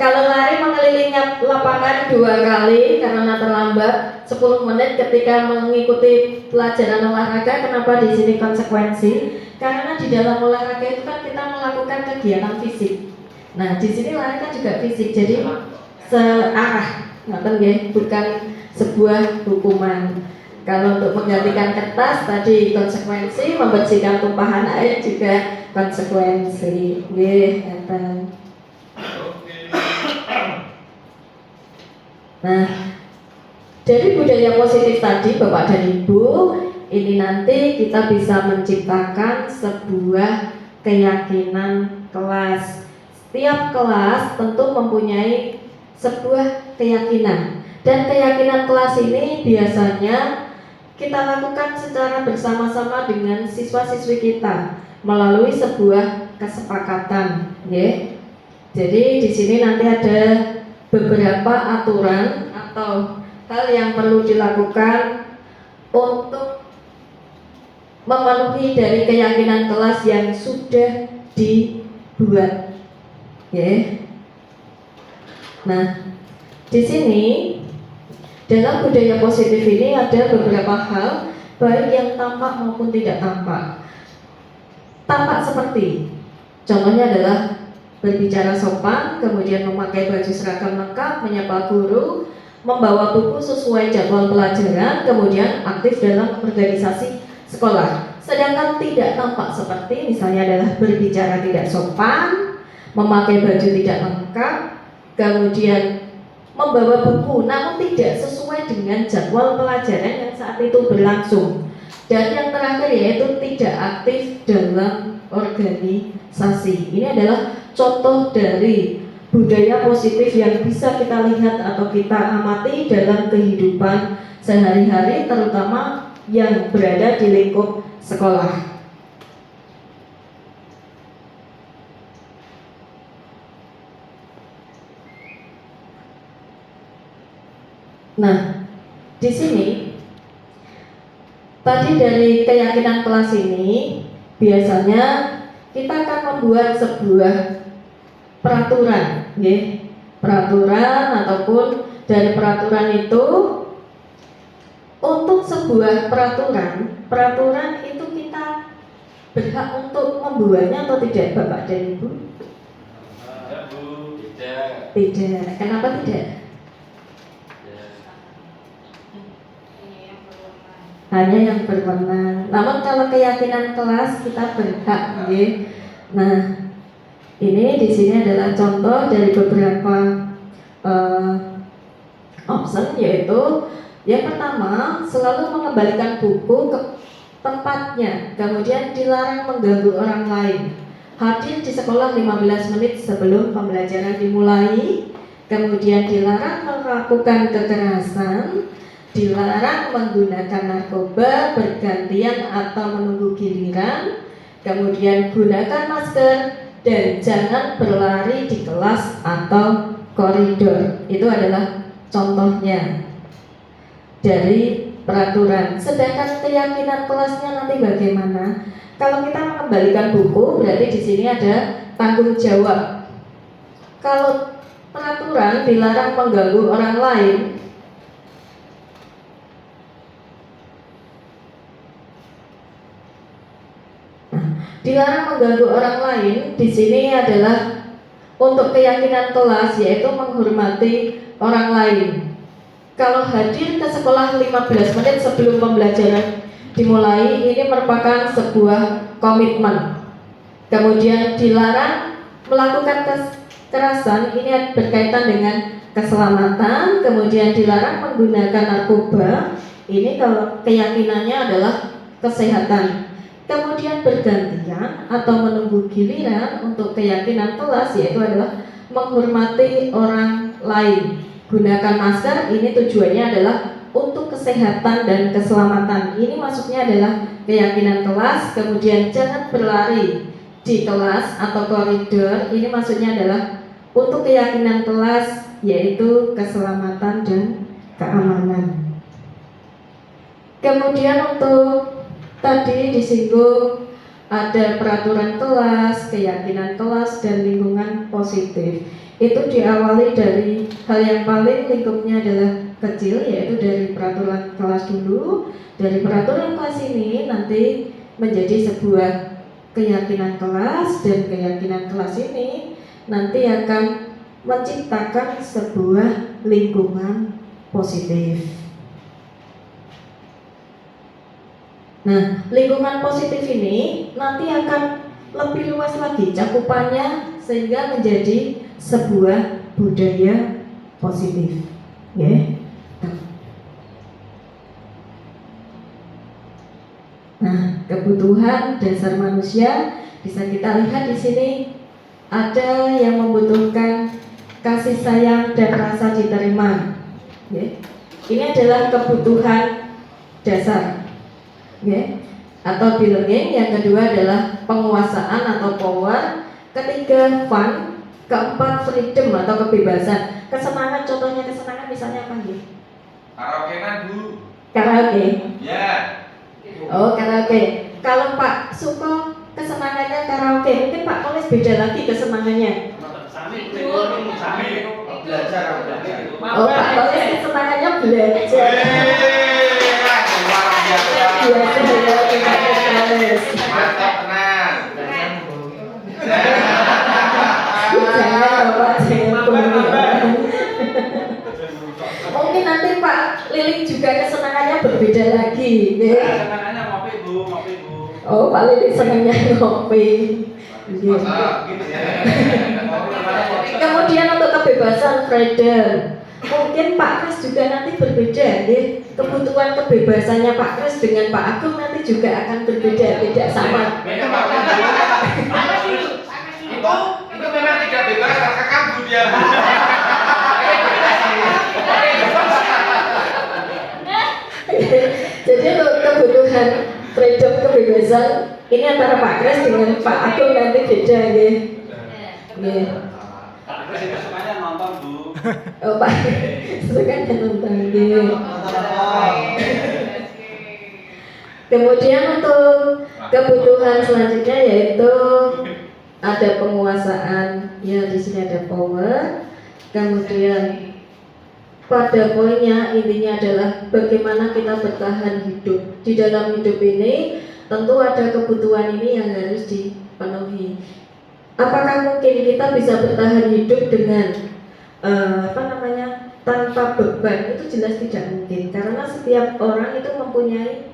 Speaker 1: Kalau lari mengelilingi lapangan 2 kali karena terlambat 10 menit ketika mengikuti pelajaran olahraga, kenapa di sini konsekuensi? Karena di dalam olahraga itu kan kita melakukan kegiatan fisik. Nah, di sini lari kan juga fisik, jadi searah, bukan sebuah hukuman. Kalau untuk menggantikan kertas tadi konsekuensi, membersihkan tumpahan air juga konsekuensi. Nah, dari budaya positif tadi Bapak dan Ibu, ini nanti kita bisa menciptakan sebuah keyakinan kelas. Setiap kelas tentu mempunyai sebuah keyakinan, dan keyakinan kelas ini biasanya kita lakukan secara bersama-sama dengan siswa-siswi kita melalui sebuah kesepakatan, ya. Jadi di sini nanti ada beberapa aturan atau hal yang perlu dilakukan untuk memenuhi dari keyakinan kelas yang sudah dibuat, ya. Nah, di sini dalam budaya positif ini ada beberapa hal baik yang tampak maupun tidak tampak. Tampak seperti contohnya adalah berbicara sopan, kemudian memakai baju seragam lengkap, menyapa guru, membawa buku sesuai jadwal pelajaran, kemudian aktif dalam organisasi sekolah. Sedangkan tidak tampak seperti misalnya adalah berbicara tidak sopan, memakai baju tidak lengkap, kemudian membawa buku namun tidak sesuai dengan jadwal pelajaran yang saat itu berlangsung, dan yang terakhir yaitu tidak aktif dalam organisasi. Ini adalah contoh dari budaya positif yang bisa kita lihat atau kita amati dalam kehidupan sehari-hari, terutama yang berada di lingkup sekolah. Nah, di sini tadi dari keyakinan kelas ini biasanya kita akan membuat sebuah peraturan, ya. Peraturan ataupun dari peraturan itu untuk sebuah peraturan itu kita berhak untuk membuatnya atau tidak, Bapak dan Ibu?
Speaker 2: Tidak, Bu. Tidak.
Speaker 1: Tidak. Kenapa tidak? Hanya yang berwenang. Namun kalau keyakinan kelas kita berhak, ya. Nah, ini di sini adalah contoh dari beberapa option, yaitu yang pertama selalu mengembalikan buku ke tempatnya, kemudian dilarang mengganggu orang lain. hadir di sekolah 15 menit sebelum pembelajaran dimulai, kemudian dilarang melakukan kekerasan, dilarang menggunakan narkoba bergantian atau menunggu giliran, kemudian gunakan masker, dan jangan berlari di kelas atau koridor. Itu adalah contohnya dari peraturan. Sedangkan keyakinan kelasnya nanti bagaimana? Kalau kita mengembalikan buku, berarti di sini ada tanggung jawab. Kalau peraturan dilarang mengganggu orang lain, dilarang mengganggu orang lain di sini adalah untuk keyakinan kelas, yaitu menghormati orang lain. Kalau hadir ke sekolah 15 menit sebelum pembelajaran dimulai, ini merupakan sebuah komitmen. Kemudian dilarang melakukan kekerasan, ini berkaitan dengan keselamatan. Kemudian dilarang menggunakan narkoba, ini kalau keyakinannya adalah kesehatan. Kemudian bergantian atau menunggu giliran untuk keyakinan kelas, yaitu adalah menghormati orang lain. Gunakan masker, ini tujuannya adalah untuk kesehatan dan keselamatan. Ini maksudnya adalah keyakinan kelas. Kemudian jangan berlari di kelas atau koridor, ini maksudnya adalah untuk keyakinan kelas, yaitu keselamatan dan keamanan. Kemudian untuk tadi disinggung ada peraturan kelas, keyakinan kelas, dan lingkungan positif. Itu diawali dari hal yang paling lingkupnya adalah kecil, yaitu dari peraturan kelas dulu. Dari peraturan kelas ini nanti menjadi sebuah keyakinan kelas, dan keyakinan kelas ini nanti akan menciptakan sebuah lingkungan positif. Nah, lingkungan positif ini nanti akan lebih luas lagi cakupannya sehingga menjadi sebuah budaya positif. Ya. Nah, kebutuhan dasar manusia bisa kita lihat di sini ada yang membutuhkan kasih sayang dan rasa diterima. Ya. Ini adalah kebutuhan dasar. Ya. Atau belonging. Yang kedua adalah penguasaan atau power. Ketiga fun. Keempat freedom atau kebebasan. Kesenangan, contohnya kesenangan misalnya apa nih?
Speaker 2: Karaoke kan Bu?
Speaker 1: Karaoke.
Speaker 2: Ya.
Speaker 1: Oh, karaoke. Kalau Pak Suko kesenangannya karaoke, mungkin Pak Kolis beda lagi kesenangannya.
Speaker 2: Belajar.
Speaker 1: Oh, Pak Kolis kesenangannya belajar. Biasa ya,
Speaker 2: Mantap, tenang.
Speaker 1: Jangan Bapak, jangan kemudian. Mungkin nanti Pak Liling juga kesenangannya berbeda lagi. Ya.
Speaker 2: Senangannya ngopi Bu.
Speaker 1: Oh, Pak Liling senangnya ngopi. Ya. Kemudian untuk kebebasan freedom, mungkin Pak Kris juga nanti berbeda. Ya. Kebutuhan kebebasannya Pak Kris dengan Pak Agung nanti juga akan berbeda, tidak sama.
Speaker 2: Itu memang tidak bebas karena kamu dia.
Speaker 1: Jadi untuk kebutuhan freedom kebebasan ini antara Pak Kris dengan Pak Agung nanti beda ya.
Speaker 2: Pak Kris itu semuanya nonton Bu.
Speaker 1: Oh Pak, sukanya nonton ya. Kemudian untuk kebutuhan selanjutnya yaitu ada penguasaan, ya di sini ada power. Kemudian pada poinnya intinya adalah bagaimana kita bertahan hidup. Di dalam hidup ini tentu ada kebutuhan ini yang harus dipenuhi. Apakah mungkin kita bisa bertahan hidup dengan tanpa beban? Itu jelas tidak mungkin, karena setiap orang itu mempunyai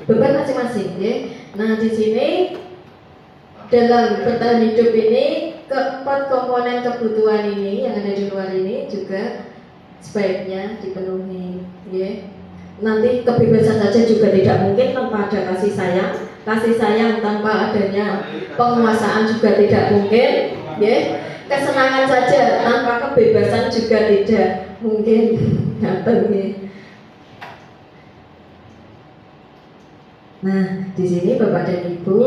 Speaker 1: beban masing-masing, ya. Nah, di sini dalam bertahan hidup ini keempat komponen kebutuhan ini yang ada di luar ini juga sebaiknya dipenuhi, ya. nanti kebebasan saja juga tidak mungkin tanpa ada kasih sayang tanpa adanya penguasaan juga tidak mungkin, ya. Kesenangan saja tanpa kebebasan juga tidak mungkin. Nah, di sini Bapak dan Ibu,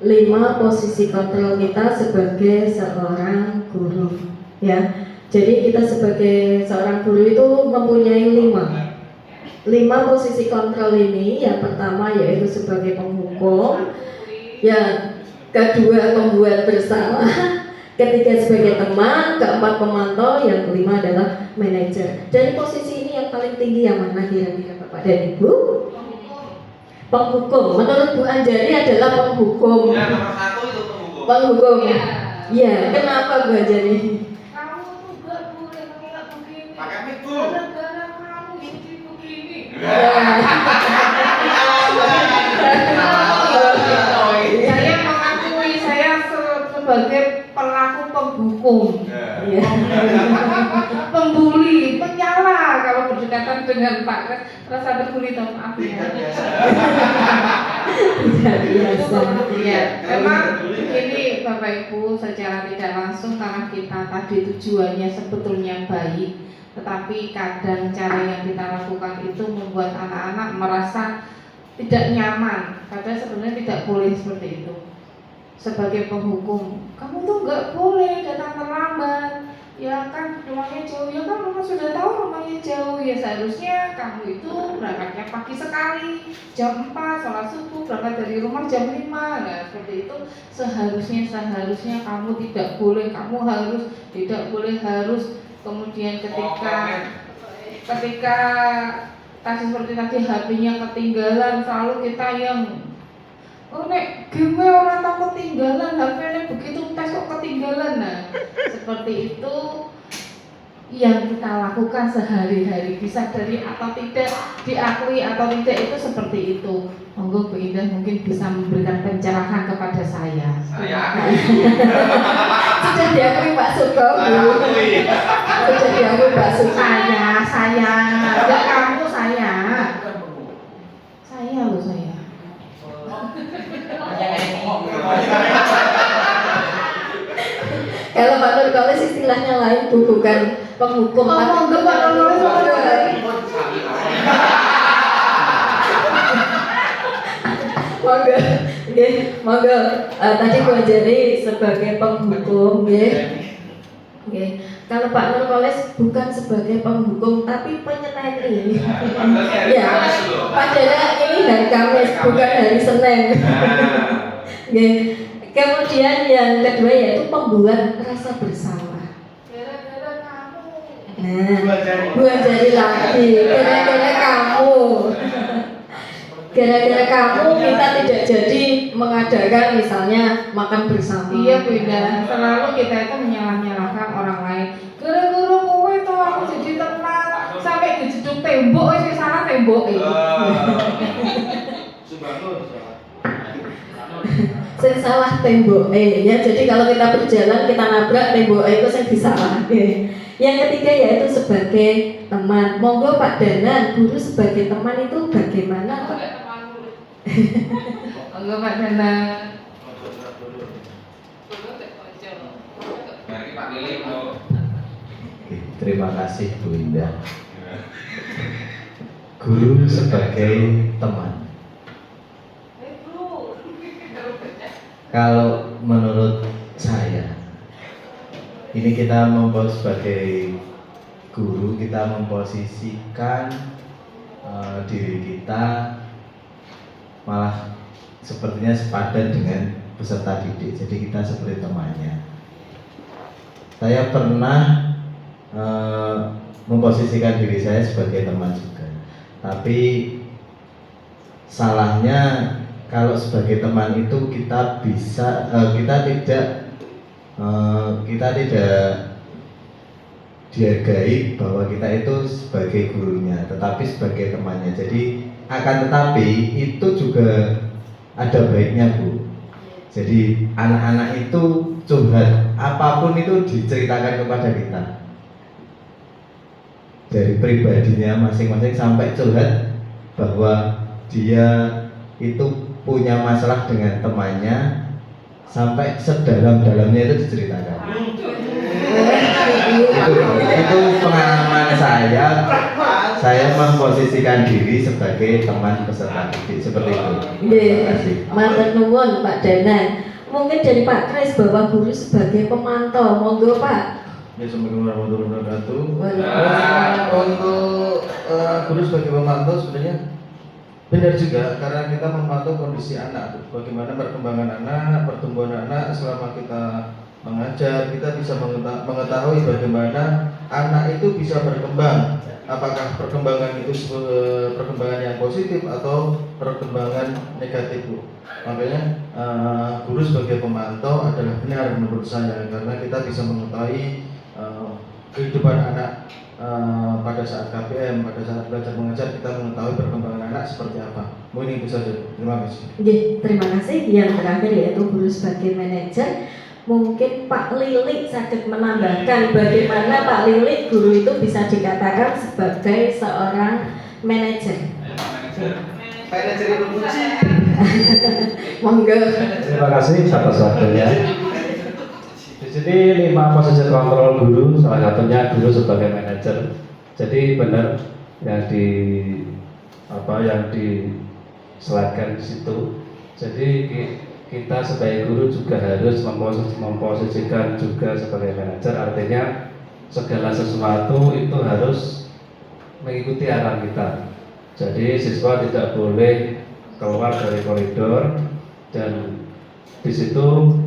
Speaker 1: 5 posisi kontrol kita sebagai seorang guru, ya. Jadi kita sebagai seorang guru itu mempunyai 5 posisi kontrol ini. Yang pertama yaitu sebagai penghukum, yang kedua pembuat bersalah, ketiga sebagai teman, keempat pemantau, yang kelima adalah manajer. Dari posisi ini yang paling tinggi yang mana kira-kira Bapak dan Ibu? Penghukum. Menurut Bu Anjari adalah penghukum.
Speaker 2: Ya, nomor 1 itu penghukum.
Speaker 1: Penghukum. Ya, kenapa Bu Anjari?
Speaker 4: Kamu tuh gak boleh mengelak begini.
Speaker 2: Pakai mic, Bu.
Speaker 4: Gara-gara kamu jadi begini. Saya mengakui saya sebagai pelaku penghukum,
Speaker 1: Ya.
Speaker 4: pembuli, penyala kalau berdekatan dengan Pak rasa berbuli, toh maaf ya.
Speaker 1: Tidak biasa.
Speaker 4: Ya, memang ini Bapak Ibu secara tidak langsung karena kita tadi tujuannya sebetulnya baik, tetapi kadang cara yang kita lakukan itu membuat anak-anak merasa tidak nyaman. Padahal sebenarnya tidak boleh seperti itu. Sebagai penghukum, kamu tuh nggak boleh datang terlambat. Ya kan rumahnya jauh, ya kan rumah sudah tahu rumahnya jauh, ya seharusnya kamu itu berangkatnya pagi sekali jam 4 sholat subuh, berangkat dari rumah jam 5. Nah seperti itu seharusnya kamu tidak boleh, kamu harus tidak boleh harus. Kemudian ketika tadi seperti tadi HP-nya ketinggalan, selalu kita yang nek game orang tahu ketinggalan, HP-nya begitu tes kok ketinggalan. Nah seperti itu yang kita lakukan sehari-hari, disadari atau tidak, diakui atau tidak, itu seperti itu. Monggo Bu Indah mungkin bisa memberikan pencerahan kepada saya. Sudah diakui Pak Suko, Bu. Sudah diakui Pak Suko. Saya, enggak kamu, saya loh saya.
Speaker 1: Kalau Pak Nurkolis istilahnya lain, Bu, bukan penghukum.
Speaker 4: Monggo Pak Nurkolis.
Speaker 1: Monggo, nggih, monggo. Tadi Bu Anjari sebagai penghukum, nggih. Nggih. Kalau Pak Nurkolis bukan sebagai penghukum tapi penyeneni. Ya, padahal ini hari Kamis bukan hari Senin. Nggih. Kemudian yang kedua yaitu pembuat rasa bersalah.
Speaker 4: Gara-gara kamu.
Speaker 1: Nah, Bu Anjari lagi. Gara-gara kamu. Gara-gara kamu kita tidak jadi mengadakan misalnya makan bersama.
Speaker 4: Iya beda. Selalu kita itu menyalah-nyalahkan orang lain. Gara-gara kowe tuh aku jadi telat sampai dijeduk tembok, wis salah tembok.
Speaker 1: Sing salah tembok. Ya jadi kalau kita berjalan kita nabrak tembok itu sing disalah. Yang ketiga yaitu sebagai teman. Monggo Pak Danan, guru sebagai teman itu bagaimana Pak?
Speaker 4: Monggo Pak Danan.
Speaker 5: Terima kasih Bu Indah. Guru sebagai teman. Kalau menurut saya, ini kita membuat sebagai guru, kita memposisikan diri kita malah sepertinya sepadan dengan peserta didik. Jadi kita seperti temannya. Saya pernah memposisikan diri saya sebagai teman juga, tapi salahnya kalau sebagai teman itu kita bisa kita tidak dihargai bahwa kita itu sebagai gurunya, tetapi sebagai temannya. Jadi akan tetapi itu juga ada baiknya Bu. Jadi anak-anak itu curhat apapun itu diceritakan kepada kita.
Speaker 6: dari pribadinya masing-masing sampai curhat bahwa dia itu punya masalah dengan temannya sampai sedalam-dalamnya itu diceritakan. Itu pengalaman saya memposisikan diri sebagai teman peserta didik seperti itu. Terima kasih.
Speaker 1: Matur nuwun Pak Danan. Mungkin dari Pak Kris Bapak Guru sebagai pemantau, monggo Pak.
Speaker 6: Ya, Assalamualaikum warahmatullahi wabarakatuh.
Speaker 1: Waalaikumsalam.
Speaker 6: Untuk guru sebagai pemantau sebenarnya benar juga, karena kita memantau kondisi anak, bagaimana perkembangan anak, pertumbuhan anak selama kita mengajar, kita bisa mengetahui bagaimana anak itu bisa berkembang, apakah perkembangan itu perkembangan yang positif atau perkembangan negatif, Bu. Makanya guru sebagai pemantau adalah benar menurut saya, karena kita bisa mengetahui kehidupan anak pada saat KPM, pada saat belajar mengajar, kita mengetahui perkembangan anak seperti apa. Mungkin itu saja. Terima kasih.
Speaker 1: Terima kasih. Yang terakhir yaitu guru sebagai manajer. Mungkin Pak Lili sakit menambahkan bagaimana Pak Lili guru itu bisa dikatakan sebagai seorang manajer.
Speaker 6: Manajer itu kunci.
Speaker 1: Monggo.
Speaker 3: Terima kasih atas waktunya. Di sini 5 posisi kontrol guru, salah satunya guru sebagai manajer. Jadi benar yang diselatkan di situ. Jadi kita sebagai guru juga harus memposisikan juga sebagai manajer, artinya segala sesuatu itu harus mengikuti arahan kita. Jadi siswa tidak boleh keluar dari koridor, dan di situ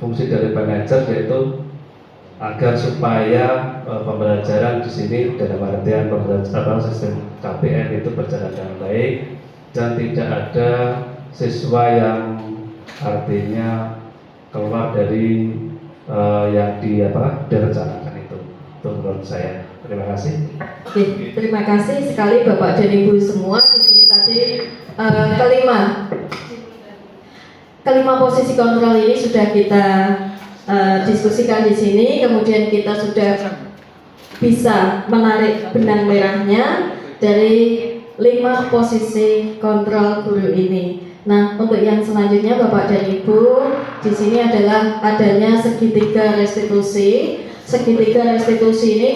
Speaker 3: fungsi dari manajer yaitu agar supaya pembelajaran di sini dalam artian pembelajaran sistem KPM itu berjalan dengan baik dan tidak ada siswa yang artinya keluar dari yang direncanakan itu menurut saya. Terima kasih.
Speaker 1: Terima kasih sekali Bapak dan Ibu semua. Di sini tadi kelima posisi kontrol ini sudah kita diskusikan di sini. Kemudian kita sudah bisa menarik benang merahnya dari 5 posisi kontrol guru ini. Nah, untuk yang selanjutnya Bapak dan Ibu, di sini adalah adanya segitiga restitusi. Segitiga restitusi ini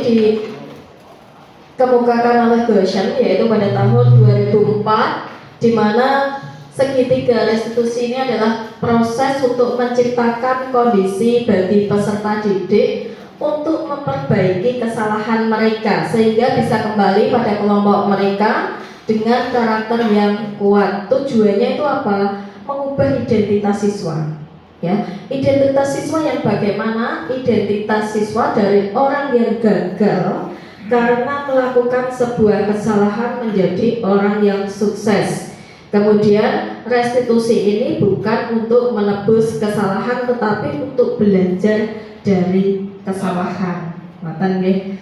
Speaker 1: dikemukakan oleh Goshen yaitu pada tahun 2004, di mana segitiga restitusi ini adalah proses untuk menciptakan kondisi bagi peserta didik untuk memperbaiki kesalahan mereka sehingga bisa kembali pada kelompok mereka dengan karakter yang kuat. Tujuannya itu apa? Mengubah identitas siswa. Ya, identitas siswa yang bagaimana? Identitas siswa dari orang yang gagal karena melakukan sebuah kesalahan menjadi orang yang sukses. Kemudian restitusi ini bukan untuk menebus kesalahan tetapi untuk belajar dari kesalahan.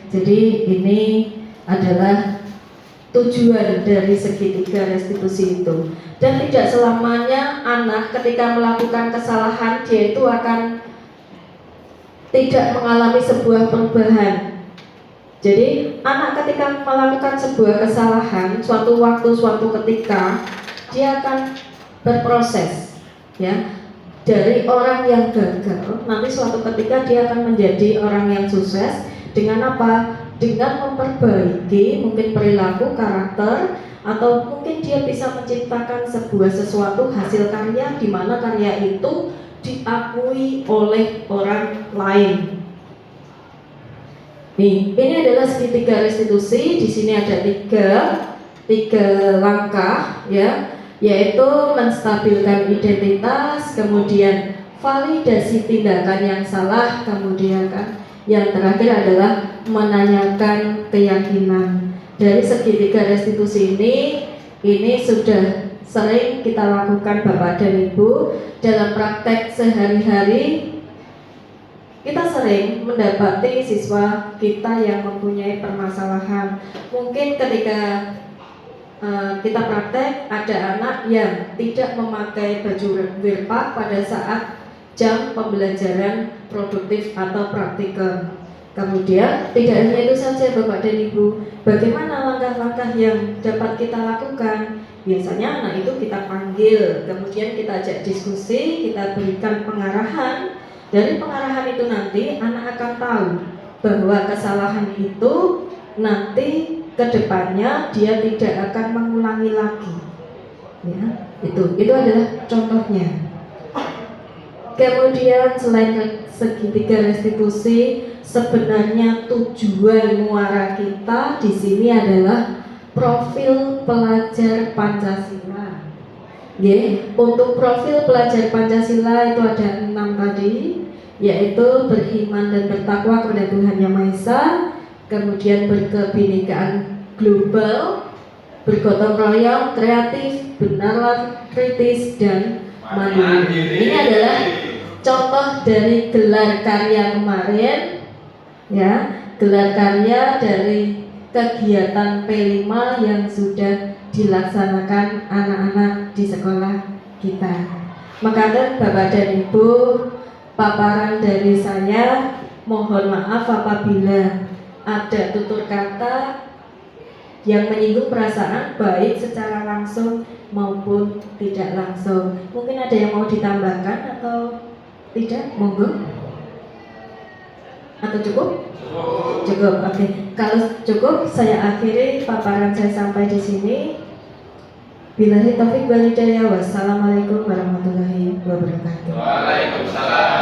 Speaker 1: Jadi ini adalah tujuan dari segitiga restitusi itu. Dan tidak selamanya anak ketika melakukan kesalahan dia itu akan tidak mengalami sebuah perubahan. Jadi anak ketika melakukan sebuah kesalahan suatu waktu, suatu ketika dia akan berproses, ya, dari orang yang gagal nanti suatu ketika dia akan menjadi orang yang sukses. Dengan apa? Dengan memperbaiki mungkin perilaku, karakter, atau mungkin dia bisa menciptakan sebuah sesuatu hasil karya di mana karya itu diakui oleh orang lain. Nih, ini adalah segitiga restitusi. Di sini ada tiga langkah, ya, yaitu menstabilkan identitas, kemudian validasi tindakan yang salah, kemudian yang terakhir adalah menanyakan keyakinan. Dari segitiga restitusi ini sudah sering kita lakukan Bapak dan Ibu dalam praktek sehari-hari. Kita sering mendapati siswa kita yang mempunyai permasalahan. Mungkin ketika kita praktek ada anak yang tidak memakai baju wirpak pada saat jam pembelajaran produktif atau praktikum. Kemudian tidak hanya itu saja Bapak dan Ibu, bagaimana langkah-langkah yang dapat kita lakukan? Biasanya anak itu kita panggil, kemudian kita ajak diskusi, kita berikan pengarahan. Dari pengarahan itu nanti anak akan tahu bahwa kesalahan itu nanti kedepannya dia tidak akan mengulangi lagi. Ya, itu adalah contohnya. Kemudian selain segitiga restitusi, sebenarnya tujuan muara kita di sini adalah profil pelajar Pancasila. Untuk profil pelajar Pancasila itu ada 6 tadi, yaitu beriman dan bertakwa kepada Tuhan Yang Maha Esa, kemudian berkebinekaan global, bergotong royong, kreatif, benar, kritis, dan mandiri. Ini adalah contoh dari gelar karya kemarin, ya, gelar karya dari kegiatan P5 yang sudah dilaksanakan anak-anak di sekolah kita. Maka Bapak dan Ibu, paparan dari saya, mohon maaf apabila ada tutur kata yang menyinggung perasaan baik secara langsung maupun tidak langsung. Mungkin ada yang mau ditambahkan atau tidak? Monggo. Atau cukup? Cukup. Oke. Kalau cukup, saya akhiri paparan saya sampai di sini. Billahi taufiq wal hidayah. Wassalamualaikum warahmatullahi wabarakatuh.
Speaker 2: Waalaikumsalam.